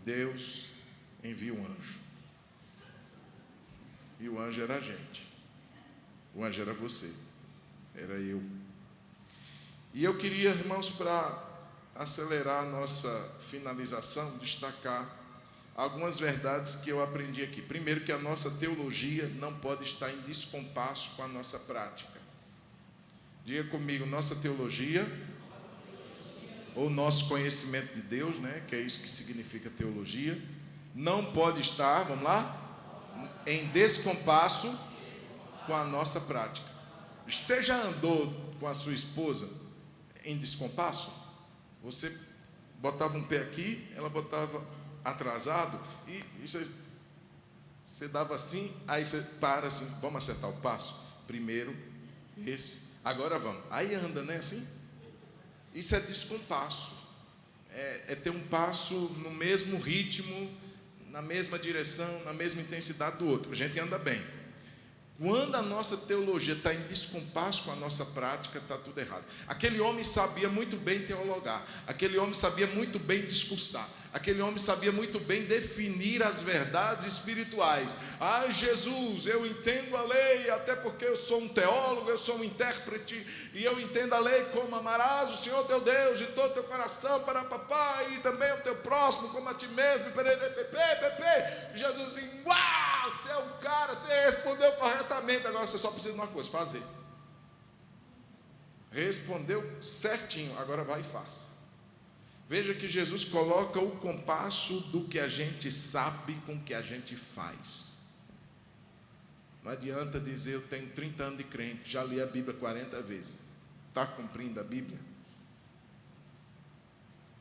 Deus envia um anjo. E o anjo era a gente. O anjo era você. Era eu. E eu queria, irmãos, para acelerar a nossa finalização, destacar algumas verdades que eu aprendi aqui. Primeiro, que a nossa teologia não pode estar em descompasso com a nossa prática. Diga comigo, nossa teologia, ou nosso conhecimento de Deus, né, que é isso que significa teologia, não pode estar, vamos lá, em descompasso com a nossa prática. Você já andou com a sua esposa em descompasso? Você botava um pé aqui, ela botava atrasado, e você dava assim, aí você para assim, vamos acertar o passo? Primeiro, esse, agora vamos. Aí anda, né, assim? Isso é descompasso. É ter um passo no mesmo ritmo, na mesma direção, na mesma intensidade do outro. A gente anda bem. Quando a nossa teologia está em descompasso com a nossa prática, está tudo errado. Aquele homem sabia muito bem teologar, aquele homem sabia muito bem discursar, aquele homem sabia muito bem definir as verdades espirituais. Ah, Jesus, eu entendo a lei, até porque eu sou um teólogo, eu sou um intérprete, e eu entendo a lei como amarás o Senhor teu Deus de todo o teu coração, para papai, e também o teu próximo como a ti mesmo, e Jesus assim, uau, você é um cara, você respondeu corretamente, agora você só precisa de uma coisa, fazer. Respondeu certinho, agora vai e faça. Veja que Jesus coloca o compasso do que a gente sabe com o que a gente faz. Não adianta dizer, eu tenho 30 anos de crente, já li a Bíblia 40 vezes. Está cumprindo a Bíblia?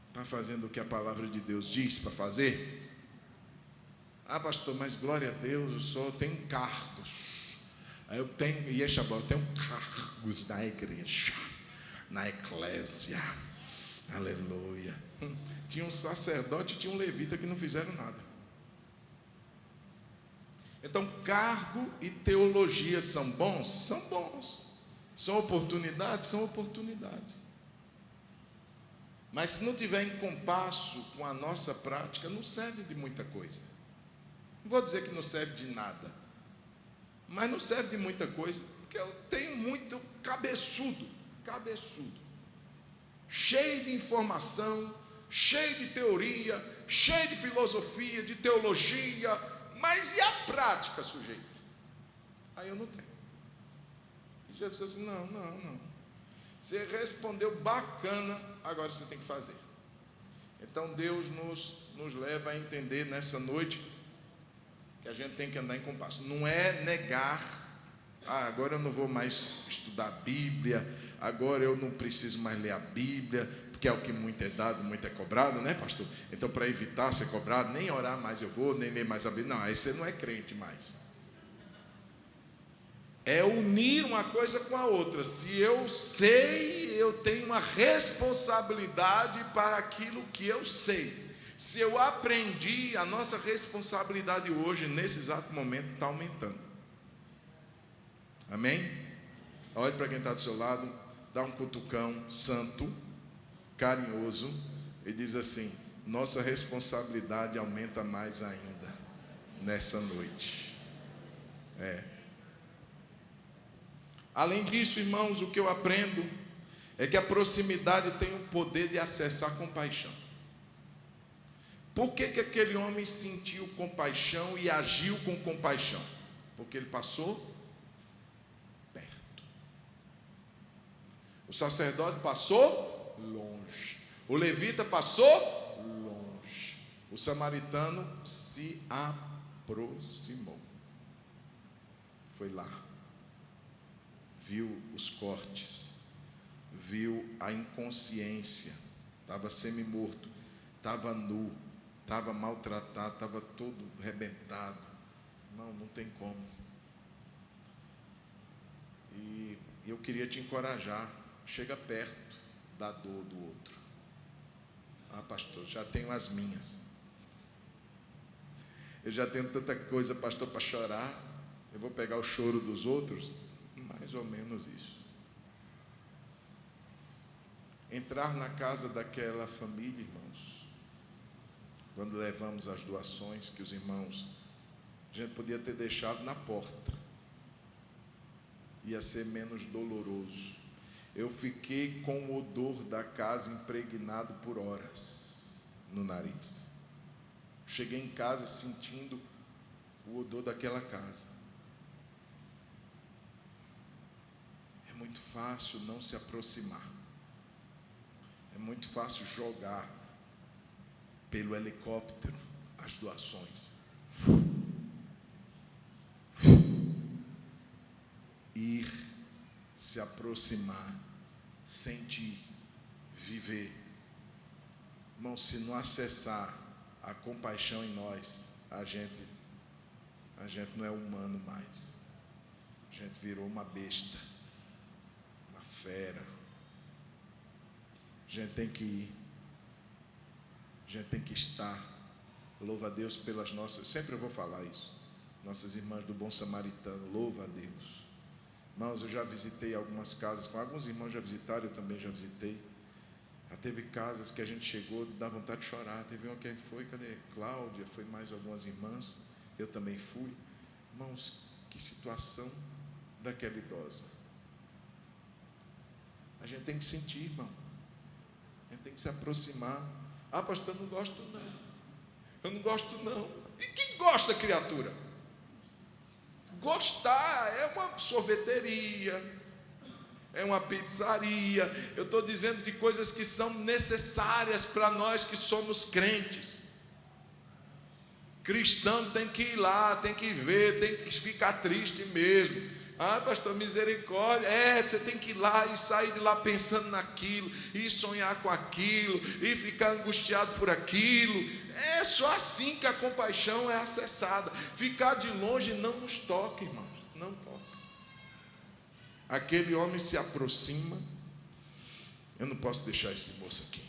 Está fazendo o que a palavra de Deus diz para fazer? Ah, pastor, mas glória a Deus, eu tenho cargos. Eu tenho cargos na igreja, na eclésia. Aleluia. Tinha um sacerdote e tinha um levita que não fizeram nada. Então, cargo e teologia são bons? São bons. São oportunidades? São oportunidades. Mas se não tiver em compasso com a nossa prática, não serve de muita coisa. Não vou dizer que não serve de nada, mas não serve de muita coisa, porque eu tenho muito cabeçudo, cheio de informação, cheio de teoria, cheio de filosofia, de teologia, mas e a prática, sujeito? Aí eu não tenho. E Jesus disse, não. Você respondeu bacana, agora você tem que fazer. Então Deus nos leva a entender nessa noite que a gente tem que andar em compasso. Não é negar, agora eu não vou mais estudar a Bíblia, agora eu não preciso mais ler a Bíblia, porque é o que muito é dado, muito é cobrado, né, pastor? Então, para evitar ser cobrado, nem orar mais eu vou, nem ler mais a Bíblia. Não, aí você não é crente mais. É unir uma coisa com a outra. Se eu sei, eu tenho uma responsabilidade para aquilo que eu sei. Se eu aprendi, a nossa responsabilidade hoje, nesse exato momento, está aumentando. Amém? Olhe para quem está do seu lado, dá um cutucão santo, carinhoso, e diz assim, nossa responsabilidade aumenta mais ainda, nessa noite. Além disso, irmãos, o que eu aprendo é que a proximidade tem o poder de acessar compaixão. Por que aquele homem sentiu compaixão e agiu com compaixão? Porque ele passou perto. O sacerdote passou longe. O levita passou longe. O samaritano se aproximou. Foi lá. Viu os cortes. Viu a inconsciência. Estava semi-morto. Estava nu. Estava maltratado, estava todo arrebentado. Não tem como. E eu queria te encorajar. Chega perto da dor do outro. Ah, pastor, já tenho as minhas. Eu já tenho tanta coisa, pastor, para chorar. Eu vou pegar o choro dos outros? Mais ou menos isso. Entrar na casa daquela família, irmãos. Quando levamos as doações que os irmãos, a gente podia ter deixado na porta, ia ser menos doloroso. Eu fiquei com o odor da casa impregnado por horas no nariz. Cheguei em casa sentindo o odor daquela casa. É muito fácil não se aproximar. É muito fácil jogar pelo helicóptero as doações. Ir, se aproximar, sentir, viver. Irmão, se não acessar a compaixão em nós, a gente não é humano mais. A gente virou uma besta, uma fera. A gente tem que ir. A gente tem que estar. Louva a Deus pelas nossas. Sempre eu vou falar isso. nossas irmãs do Bom Samaritano, louva a Deus. Irmãos, eu já visitei algumas casas, com alguns irmãos já visitaram, eu também já visitei. Já teve casas que a gente chegou, dá vontade de chorar. Teve uma que a gente foi, cadê? Cláudia, foi mais algumas irmãs, eu também fui. Irmãos, que situação daquela idosa. A gente tem que sentir, irmão. A gente tem que se aproximar. Ah, pastor, eu não gosto não. Eu não gosto não. E quem gosta, criatura? Gostar é uma sorveteria, é uma pizzaria. Eu estou dizendo de coisas que são necessárias para nós que somos crentes. Cristão tem que ir lá, tem que ver, tem que ficar triste mesmo. Ah, pastor, misericórdia. Você tem que ir lá e sair de lá pensando naquilo, e sonhar com aquilo, e ficar angustiado por aquilo. É só assim que a compaixão é acessada. Ficar de longe não nos toca, irmãos, não toca. Aquele homem se aproxima. Eu não posso deixar esse moço aqui.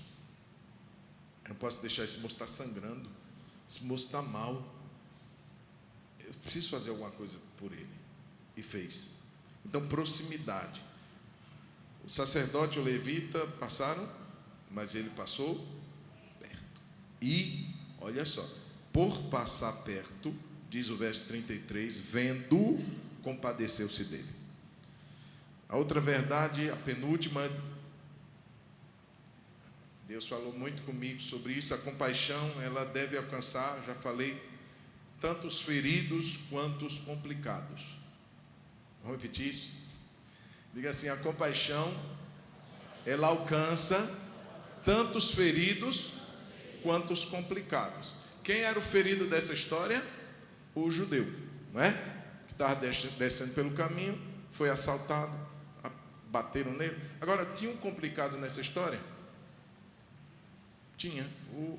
Eu não posso deixar esse moço estar sangrando. Esse moço está mal. Eu preciso fazer alguma coisa por ele. E fez. Então, proximidade. O sacerdote e o levita passaram, mas ele passou perto. E, olha só, por passar perto, diz o verso 33, vendo, compadeceu-se dele. A outra verdade, a penúltima, Deus falou muito comigo sobre isso. A compaixão, ela deve alcançar, já falei, tanto os feridos quanto os complicados. Vamos repetir isso? Diga assim: a compaixão, ela alcança tanto os feridos quanto os complicados. Quem era o ferido dessa história? O judeu, não é? Que estava descendo pelo caminho, foi assaltado, bateram nele. Agora, tinha um complicado nessa história? Tinha,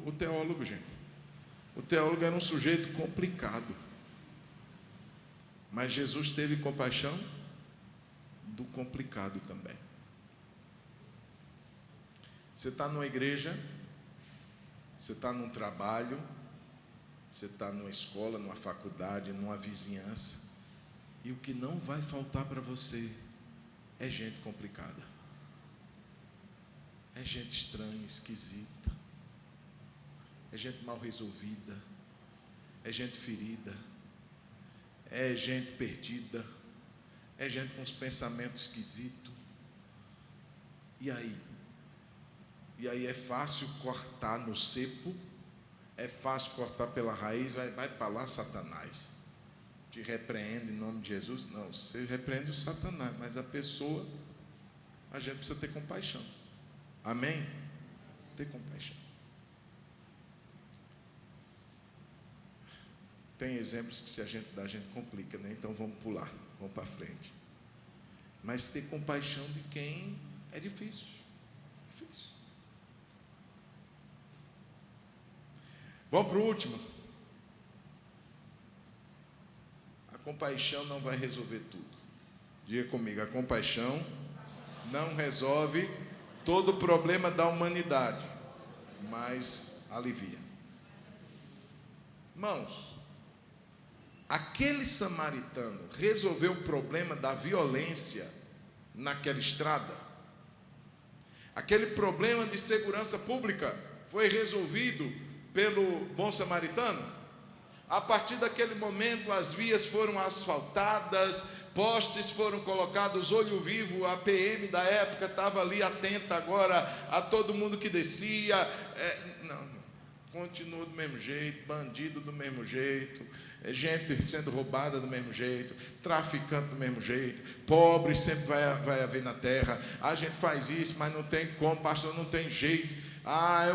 o teólogo, gente. O teólogo era um sujeito complicado. Mas Jesus teve compaixão do complicado também. Você está numa igreja, você está num trabalho, você está numa escola, numa faculdade, numa vizinhança, e o que não vai faltar para você é gente complicada, é gente estranha, esquisita, é gente mal resolvida, é gente ferida, é gente perdida, é gente com os pensamentos esquisitos. E aí? E aí é fácil cortar no cepo, é fácil cortar pela raiz. Vai para lá, Satanás. Te repreende em nome de Jesus. Não, você repreende o Satanás, mas a pessoa, a gente precisa ter compaixão. Amém? Ter compaixão. Tem exemplos que se a gente dá, a gente complica, né? Então vamos pular, vamos para frente. Mas ter compaixão de quem é difícil. Difícil. Vamos para o último. A compaixão não vai resolver tudo. Diga comigo, a compaixão não resolve todo o problema da humanidade, mas alivia. Irmãos, aquele samaritano resolveu o problema da violência naquela estrada. Aquele problema de segurança pública foi resolvido pelo bom samaritano. A partir daquele momento, as vias foram asfaltadas, postes foram colocados, olho vivo, a PM da época estava ali atenta agora a todo mundo que descia. Não, continua do mesmo jeito, bandido do mesmo jeito, gente sendo roubada do mesmo jeito, traficante do mesmo jeito, pobre sempre vai haver na terra. A gente faz isso, mas não tem como, pastor, não tem jeito.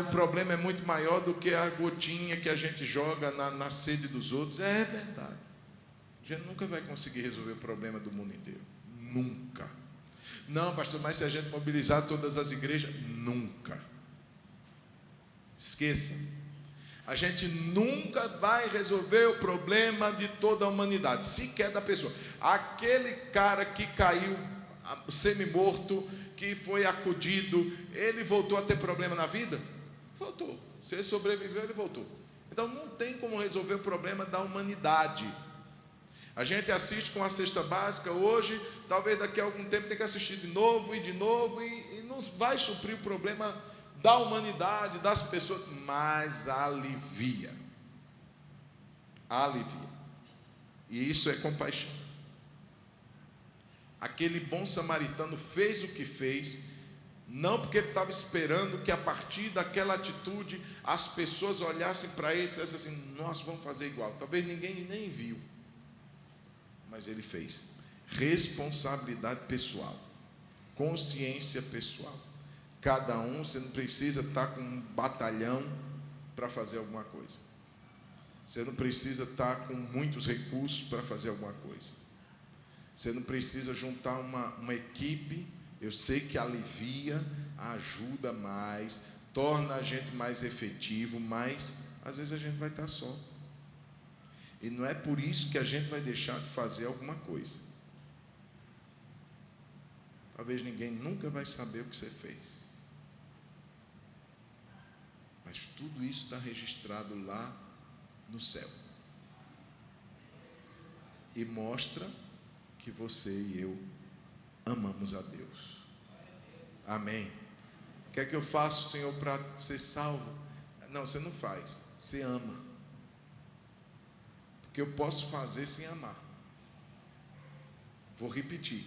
O problema é muito maior do que a gotinha que a gente joga na sede dos outros. É verdade. A gente nunca vai conseguir resolver o problema do mundo inteiro. Nunca. Não, pastor, mas se a gente mobilizar todas as igrejas, nunca. Esqueça. A gente nunca vai resolver o problema de toda a humanidade, sequer da pessoa. Aquele cara que caiu semi-morto, que foi acudido, ele voltou a ter problema na vida? Voltou. Se ele sobreviveu, ele voltou. Então não tem como resolver o problema da humanidade. A gente assiste com a cesta básica hoje, talvez daqui a algum tempo tenha que assistir de novo, e não vai suprir o problema da humanidade, das pessoas, mas alivia. Alivia. E isso é compaixão. Aquele bom samaritano fez o que fez, não porque ele estava esperando que a partir daquela atitude as pessoas olhassem para ele e dissessem assim: nós vamos fazer igual. Talvez ninguém nem viu, mas ele fez. Responsabilidade pessoal, consciência pessoal. Cada um, você não precisa estar com um batalhão para fazer alguma coisa. Você não precisa estar com muitos recursos para fazer alguma coisa. Você não precisa juntar uma equipe. Eu sei que alivia, ajuda mais, torna a gente mais efetivo, mas às vezes a gente vai estar só. E não é por isso que a gente vai deixar de fazer alguma coisa. Talvez ninguém nunca vai saber o que você fez. Mas tudo isso está registrado lá no céu. E mostra que você e eu amamos a Deus. Amém. O que é que eu faço, Senhor, para ser salvo? Não, você não faz, você ama. Porque eu posso fazer sem amar. Vou repetir.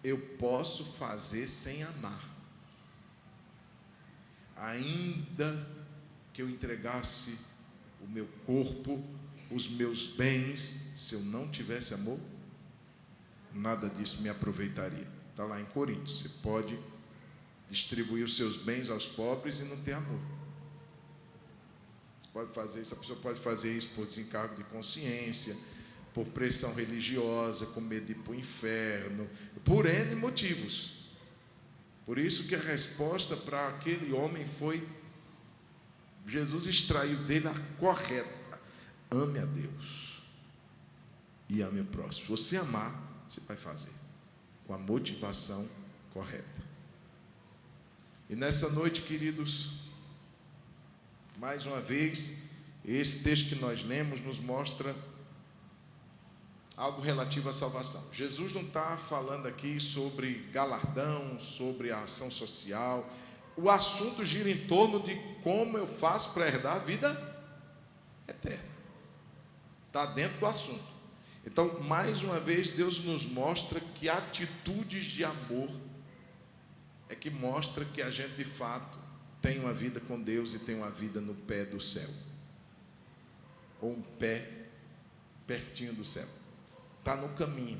Eu posso fazer sem amar. Ainda que eu entregasse o meu corpo, os meus bens, se eu não tivesse amor, nada disso me aproveitaria. Está lá em Coríntios. Você pode distribuir os seus bens aos pobres e não ter amor. Você pode fazer isso, a pessoa pode fazer isso por desencargo de consciência, por pressão religiosa, com medo de ir para o inferno, por N motivos. Por isso que a resposta para aquele homem foi: Jesus extraiu dele a correta: ame a Deus e ame o próximo. Se você amar, você vai fazer com a motivação correta. E nessa noite, queridos, mais uma vez, esse texto que nós lemos nos mostra algo relativo à salvação. Jesus não está falando aqui sobre galardão, sobre a ação social. O assunto gira em torno de como eu faço para herdar a vida eterna. Está dentro do assunto. Então, mais uma vez, Deus nos mostra que atitudes de amor é que mostra que a gente de fato tem uma vida com Deus e tem uma vida no pé do céu, ou um pé pertinho do céu. Está no caminho,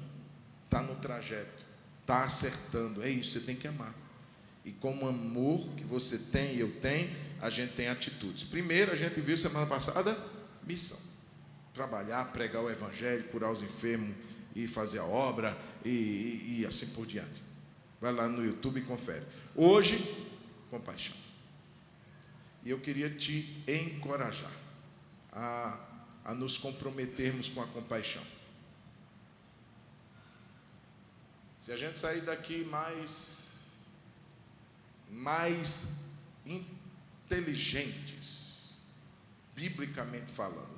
está no trajeto, está acertando. É isso, você tem que amar. E como amor que você tem e eu tenho, a gente tem atitudes. Primeiro, a gente viu semana passada, missão. Trabalhar, pregar o evangelho, curar os enfermos, e fazer a obra, e assim por diante. Vai lá no YouTube e confere. Hoje, compaixão. E eu queria te encorajar a nos comprometermos com a compaixão. Se a gente sair daqui mais inteligentes, biblicamente falando,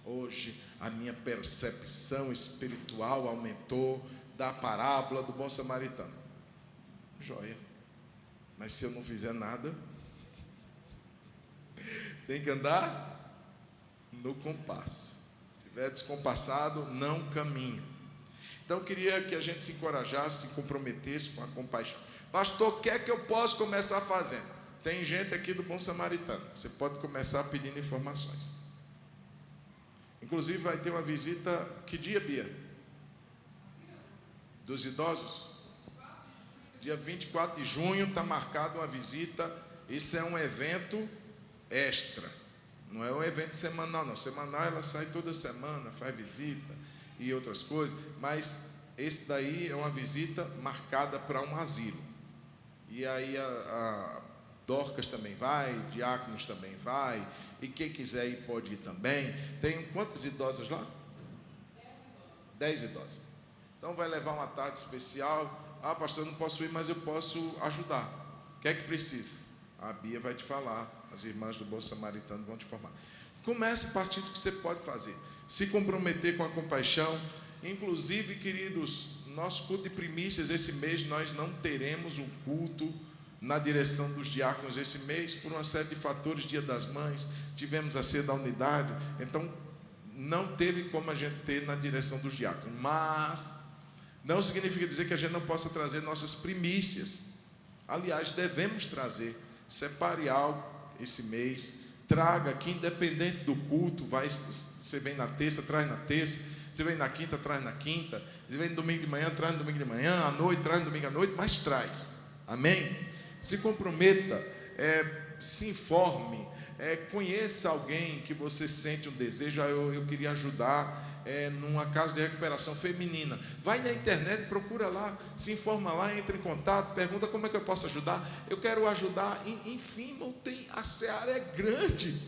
hoje a minha percepção espiritual aumentou da parábola do bom samaritano. Joia. Mas se eu não fizer nada, tem que andar no compasso. Se estiver descompassado, não caminha. Então eu queria que a gente se encorajasse, se comprometesse com a compaixão. Pastor, o que é que eu posso começar fazendo? Tem gente aqui do Bom Samaritano. Você pode começar pedindo informações. Inclusive vai ter uma visita, que dia, Bia? Dos idosos? Dia 24 de junho está marcada uma visita. Isso é um evento extra. Não é um evento semanal, não. Semanal ela sai toda semana, faz visita e outras coisas. Mas esse daí é uma visita marcada para um asilo. E aí a Dorcas também vai, Diáconos também vai, e quem quiser ir pode ir também. Tem quantas idosas lá? 10 idosas. Então vai levar uma tarde especial. Ah, pastor, eu não posso ir, mas eu posso ajudar. O que é que precisa? A Bia vai te falar, as irmãs do Bom Samaritano vão te formar. Comece a partir do que você pode fazer. se comprometer com a compaixão. Inclusive, queridos, nosso culto de primícias esse mês nós não teremos um culto na direção dos diáconos esse mês, por uma série de fatores. Dia das Mães, tivemos a ceia da unidade, então não teve como a gente ter na direção dos diáconos, mas não significa dizer que a gente não possa trazer nossas primícias. Aliás, devemos trazer. Separe algo esse mês, traga aqui, independente do culto. Você vem na terça, traz na terça. Você vem na quinta, traz na quinta. Você vem no domingo de manhã, traz no domingo de manhã. À noite, traz no domingo à noite, mas traz. Amém? Se comprometa, se informe, conheça alguém que você sente um desejo. Eu queria ajudar numa casa de recuperação feminina. Vai na internet, procura lá, se informa lá, entra em contato, pergunta como é que eu posso ajudar. Eu quero ajudar. Enfim, a seara é grande.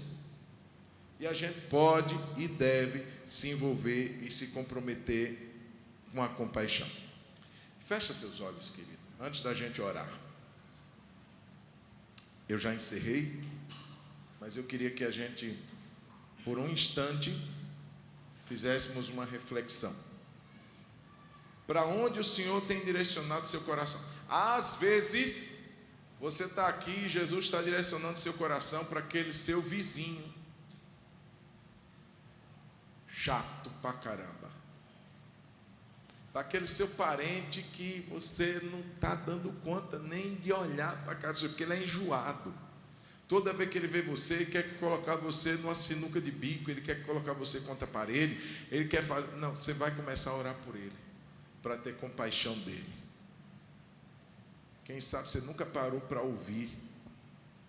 E a gente pode e deve se envolver e se comprometer com a compaixão. Fecha seus olhos, querido, antes da gente orar. Eu já encerrei, mas eu queria que a gente, por um instante, fizéssemos uma reflexão. Para onde o Senhor tem direcionado seu coração? Às vezes, você está aqui e Jesus está direcionando seu coração para aquele seu vizinho, chato pra caramba, para aquele seu parente que você não está dando conta nem de olhar para a cara, porque ele é enjoado. Toda vez que ele vê você, ele quer colocar você numa sinuca de bico, ele quer colocar você contra a parede, ele quer fazer... Não, você vai começar a orar por ele, para ter compaixão dele. Quem sabe você nunca parou para ouvir,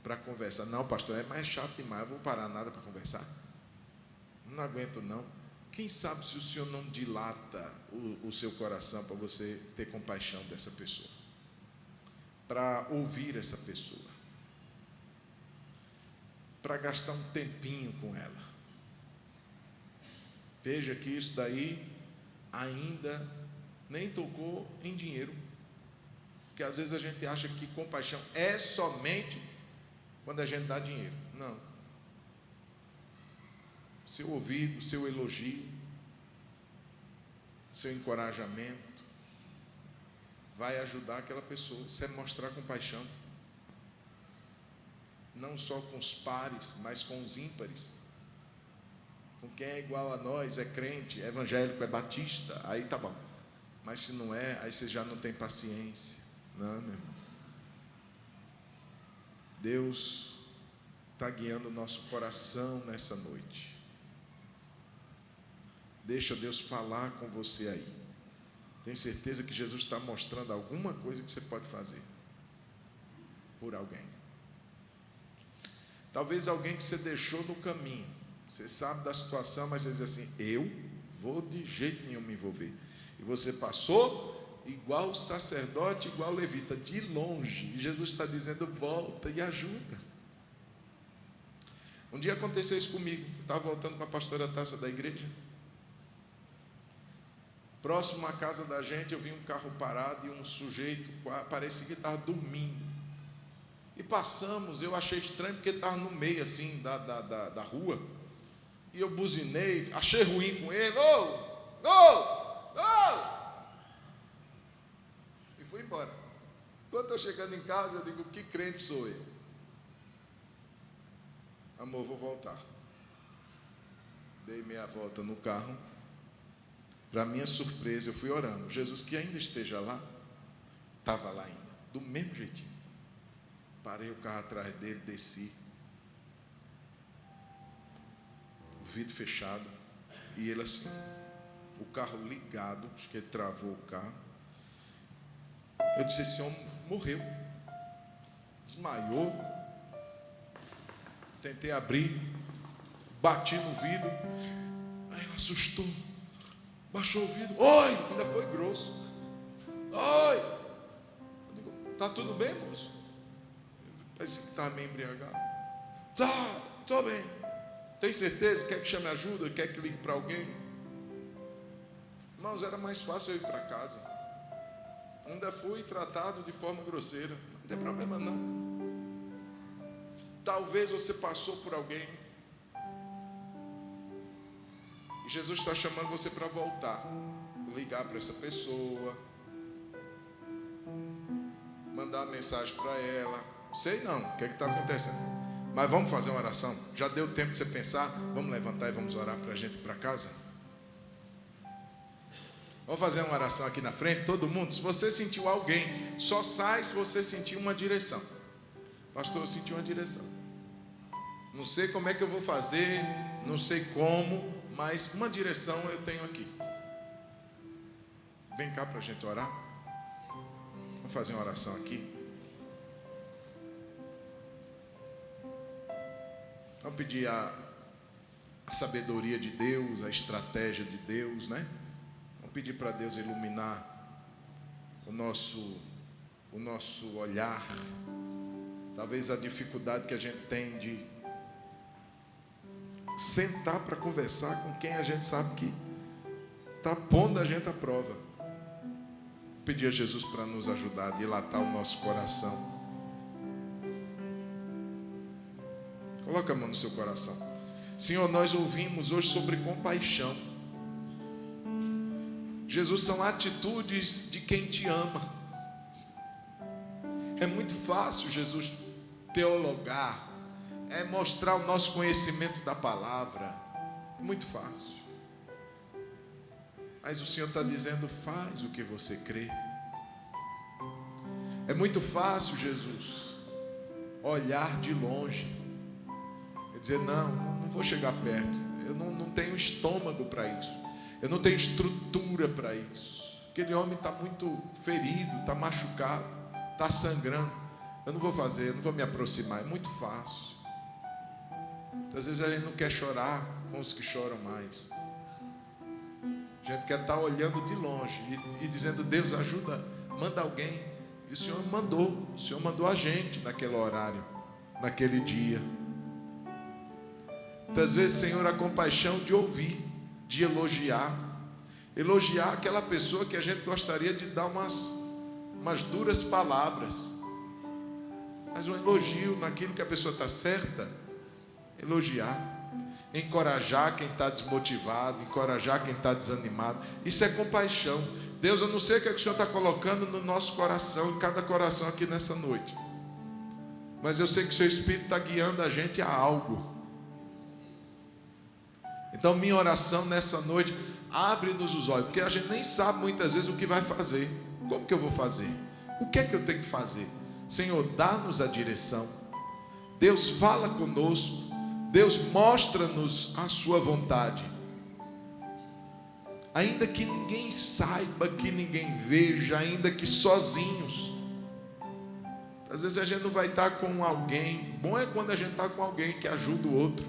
para conversar. Não, pastor, é mais chato demais, eu vou parar nada para conversar. Não aguento não. Quem sabe se o Senhor não dilata o seu coração para você ter compaixão dessa pessoa, para ouvir essa pessoa, para gastar um tempinho com ela. Veja que isso daí ainda nem tocou em dinheiro, porque às vezes a gente acha que compaixão é somente quando a gente dá dinheiro. Não. Seu ouvido, seu elogio, seu encorajamento vai ajudar aquela pessoa. Isso é mostrar compaixão. Não só com os pares, mas com os ímpares. Com quem é igual a nós, é crente, é evangélico, é batista, aí tá bom. Mas se não é, aí você já não tem paciência. Não, meu irmão. Deus está guiando o nosso coração nessa noite. Deixa Deus falar com você aí. Tenho certeza que Jesus está mostrando alguma coisa que você pode fazer por alguém. Talvez alguém que você deixou no caminho. Você sabe da situação, mas você diz assim: eu vou de jeito nenhum me envolver. E você passou igual sacerdote, igual levita, de longe. E Jesus está dizendo: volta e ajuda. Um dia aconteceu isso comigo. Eu estava voltando com a pastora Taça da igreja. Próximo à casa da gente, eu vi um carro parado e um sujeito, parecia que estava dormindo. E passamos, eu achei estranho porque estava no meio assim da rua. E eu buzinei, achei ruim com ele. E fui embora. Quando estou chegando em casa, eu digo: que crente sou eu? Amor, vou voltar. Dei meia volta no carro. Para minha surpresa, eu fui orando. Jesus, que ainda esteja lá, estava lá ainda, do mesmo jeitinho. Parei o carro atrás dele, desci. O vidro fechado. E ele assim, o carro ligado, acho que ele travou o carro. Eu disse: esse homem morreu. Desmaiou. Tentei abrir, bati no vidro. Aí ele assustou. Baixou o vidro. Oi! Ainda foi grosso. Oi! Eu digo: tá tudo bem, moço? Parece que estava meio embriagado. Tá, estou bem. Tem certeza? Quer que chame ajuda? Quer que ligue para alguém? Irmãos, era mais fácil eu ir para casa. Ainda fui tratado de forma grosseira. Não tem problema não. Talvez você passou por alguém E Jesus está chamando você para voltar. Ligar para essa pessoa, mandar uma mensagem para ela. Sei não, o que está acontecendo? Mas vamos fazer uma oração? Já deu tempo de você pensar? Vamos levantar e vamos orar para a gente ir para casa? Vamos fazer uma oração aqui na frente, todo mundo. Se você sentiu alguém, só sai se você sentir uma direção. Pastor, eu senti uma direção. Não sei como é que eu vou fazer, não sei como, mas uma direção eu tenho aqui. Vem cá para a gente orar. Vamos fazer uma oração aqui. Vamos pedir a sabedoria de Deus, a estratégia de Deus, né? Vamos pedir para Deus iluminar o nosso olhar. Talvez a dificuldade que a gente tem de sentar para conversar com quem a gente sabe que está pondo a gente à prova. Pedir a Jesus para nos ajudar a dilatar o nosso coração. Coloca a mão no seu coração. Senhor, nós ouvimos hoje sobre compaixão. Jesus, são atitudes de quem te ama. É muito fácil, Jesus, teologar, é mostrar o nosso conhecimento da palavra. É muito fácil. Mas o Senhor está dizendo, faz o que você crê. É muito fácil, Jesus, olhar de longe e dizer, não vou chegar perto. Eu não tenho estômago para isso. Eu não tenho estrutura para isso. Aquele homem está muito ferido, está machucado, está sangrando. Eu não vou fazer, eu não vou me aproximar. É muito fácil. Às vezes a gente não quer chorar com os que choram mais. A gente quer estar olhando de longe e dizendo, Deus ajuda, manda alguém. E o Senhor mandou a gente naquele horário, naquele dia. Muitas vezes, Senhor, a compaixão de ouvir, de elogiar aquela pessoa que a gente gostaria de dar umas duras palavras, mas um elogio naquilo que a pessoa está certa, elogiar. Encorajar quem está desmotivado, encorajar quem está desanimado. Isso é compaixão. Deus, eu não sei o que o Senhor está colocando no nosso coração, em cada coração aqui nessa noite, mas eu sei que o seu Espírito está guiando a gente a algo. Então minha oração nessa noite, abre-nos os olhos, porque a gente nem sabe muitas vezes o que vai fazer. Como que eu vou fazer? O que é que eu tenho que fazer? Senhor, dá-nos a direção. Deus, fala conosco. Deus, mostra-nos a sua vontade. Ainda que ninguém saiba, que ninguém veja, ainda que sozinhos. Às vezes a gente não vai estar com alguém. Bom é quando a gente está com alguém que ajuda o outro,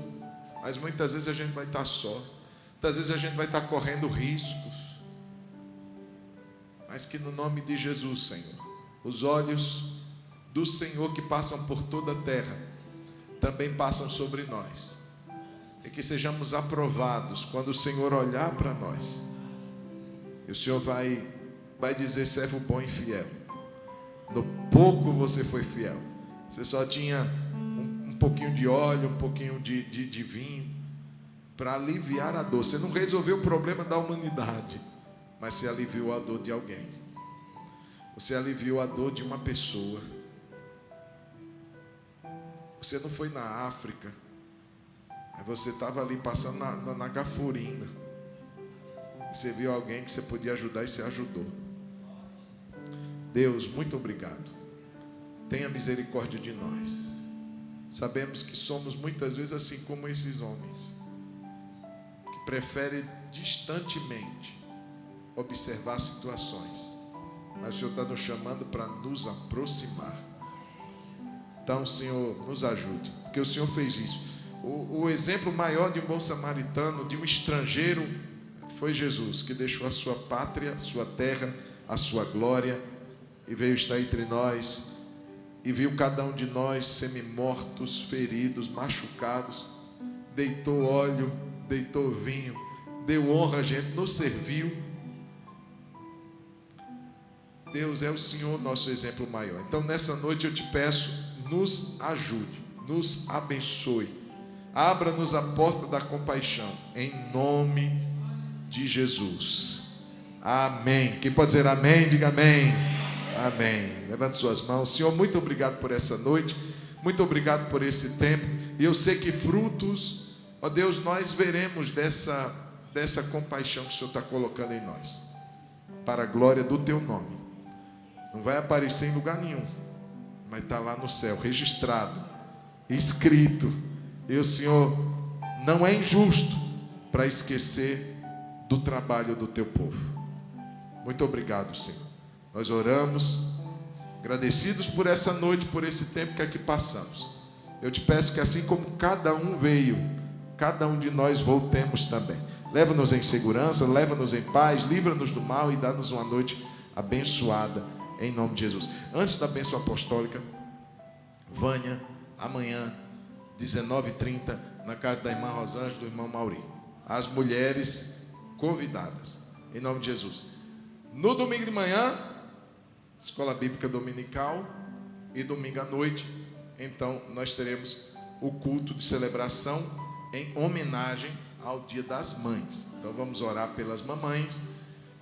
mas muitas vezes a gente vai estar só. Muitas vezes a gente vai estar correndo riscos. Mas que no nome de Jesus, Senhor, os olhos do Senhor que passam por toda a terra também passam sobre nós, e que sejamos aprovados quando o Senhor olhar para nós, e o Senhor vai dizer, servo bom e fiel, no pouco você foi fiel, você só tinha um pouquinho de óleo, um pouquinho de vinho, para aliviar a dor. Você não resolveu o problema da humanidade, mas você aliviou a dor de alguém, você aliviou a dor de uma pessoa. Você não foi na África, mas você estava ali passando na Gaforina. Você viu alguém que você podia ajudar e você ajudou. Deus, muito obrigado. Tenha misericórdia de nós. Sabemos que somos muitas vezes assim como esses homens, que preferem distantemente observar situações, mas o Senhor está nos chamando para nos aproximar. Então, Senhor, nos ajude, porque o Senhor fez isso. O exemplo maior de um bom samaritano, de um estrangeiro, foi Jesus, que deixou a sua pátria, a sua terra, a sua glória, e veio estar entre nós, e viu cada um de nós semi-mortos, feridos, machucados, deitou óleo, deitou vinho, deu honra a gente, nos serviu. Deus é o Senhor, nosso exemplo maior. Então nessa noite eu te peço, nos ajude, nos abençoe, Abra-nos a porta da compaixão, em nome de Jesus. Amém. Quem pode dizer amém, diga amém. Amém. Levante suas mãos. Senhor, muito obrigado por essa noite, muito obrigado por esse tempo, e eu sei que frutos, ó Deus, nós veremos dessa compaixão que o Senhor está colocando em nós, para a glória do teu nome. Não vai aparecer em lugar nenhum, mas está lá no céu, registrado, escrito, e o Senhor não é injusto para esquecer do trabalho do teu povo. Muito obrigado, Senhor. Nós oramos, agradecidos por essa noite, por esse tempo que aqui passamos. Eu te peço que assim como cada um veio, cada um de nós voltemos também. Leva-nos em segurança, leva-nos em paz, livra-nos do mal e dá-nos uma noite abençoada, em nome de Jesus. Antes da bênção apostólica, Vânia, amanhã, 19h30, na casa da irmã Rosângela, do irmão Mauri. As mulheres convidadas, em nome de Jesus. No domingo de manhã, escola bíblica dominical, e domingo à noite, então nós teremos o culto de celebração em homenagem ao Dia das Mães. Então vamos orar pelas mamães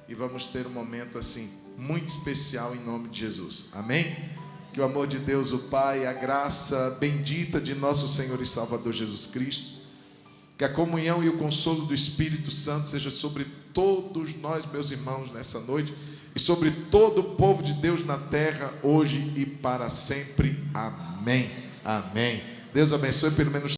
e vamos ter um momento assim muito especial em nome de Jesus. Amém? Que o amor de Deus, o Pai, a graça bendita de nosso Senhor e Salvador Jesus Cristo, que a comunhão e o consolo do Espírito Santo seja sobre todos nós, meus irmãos, nessa noite, e sobre todo o povo de Deus na terra, hoje e para sempre. Amém. Amém. Deus abençoe pelo menos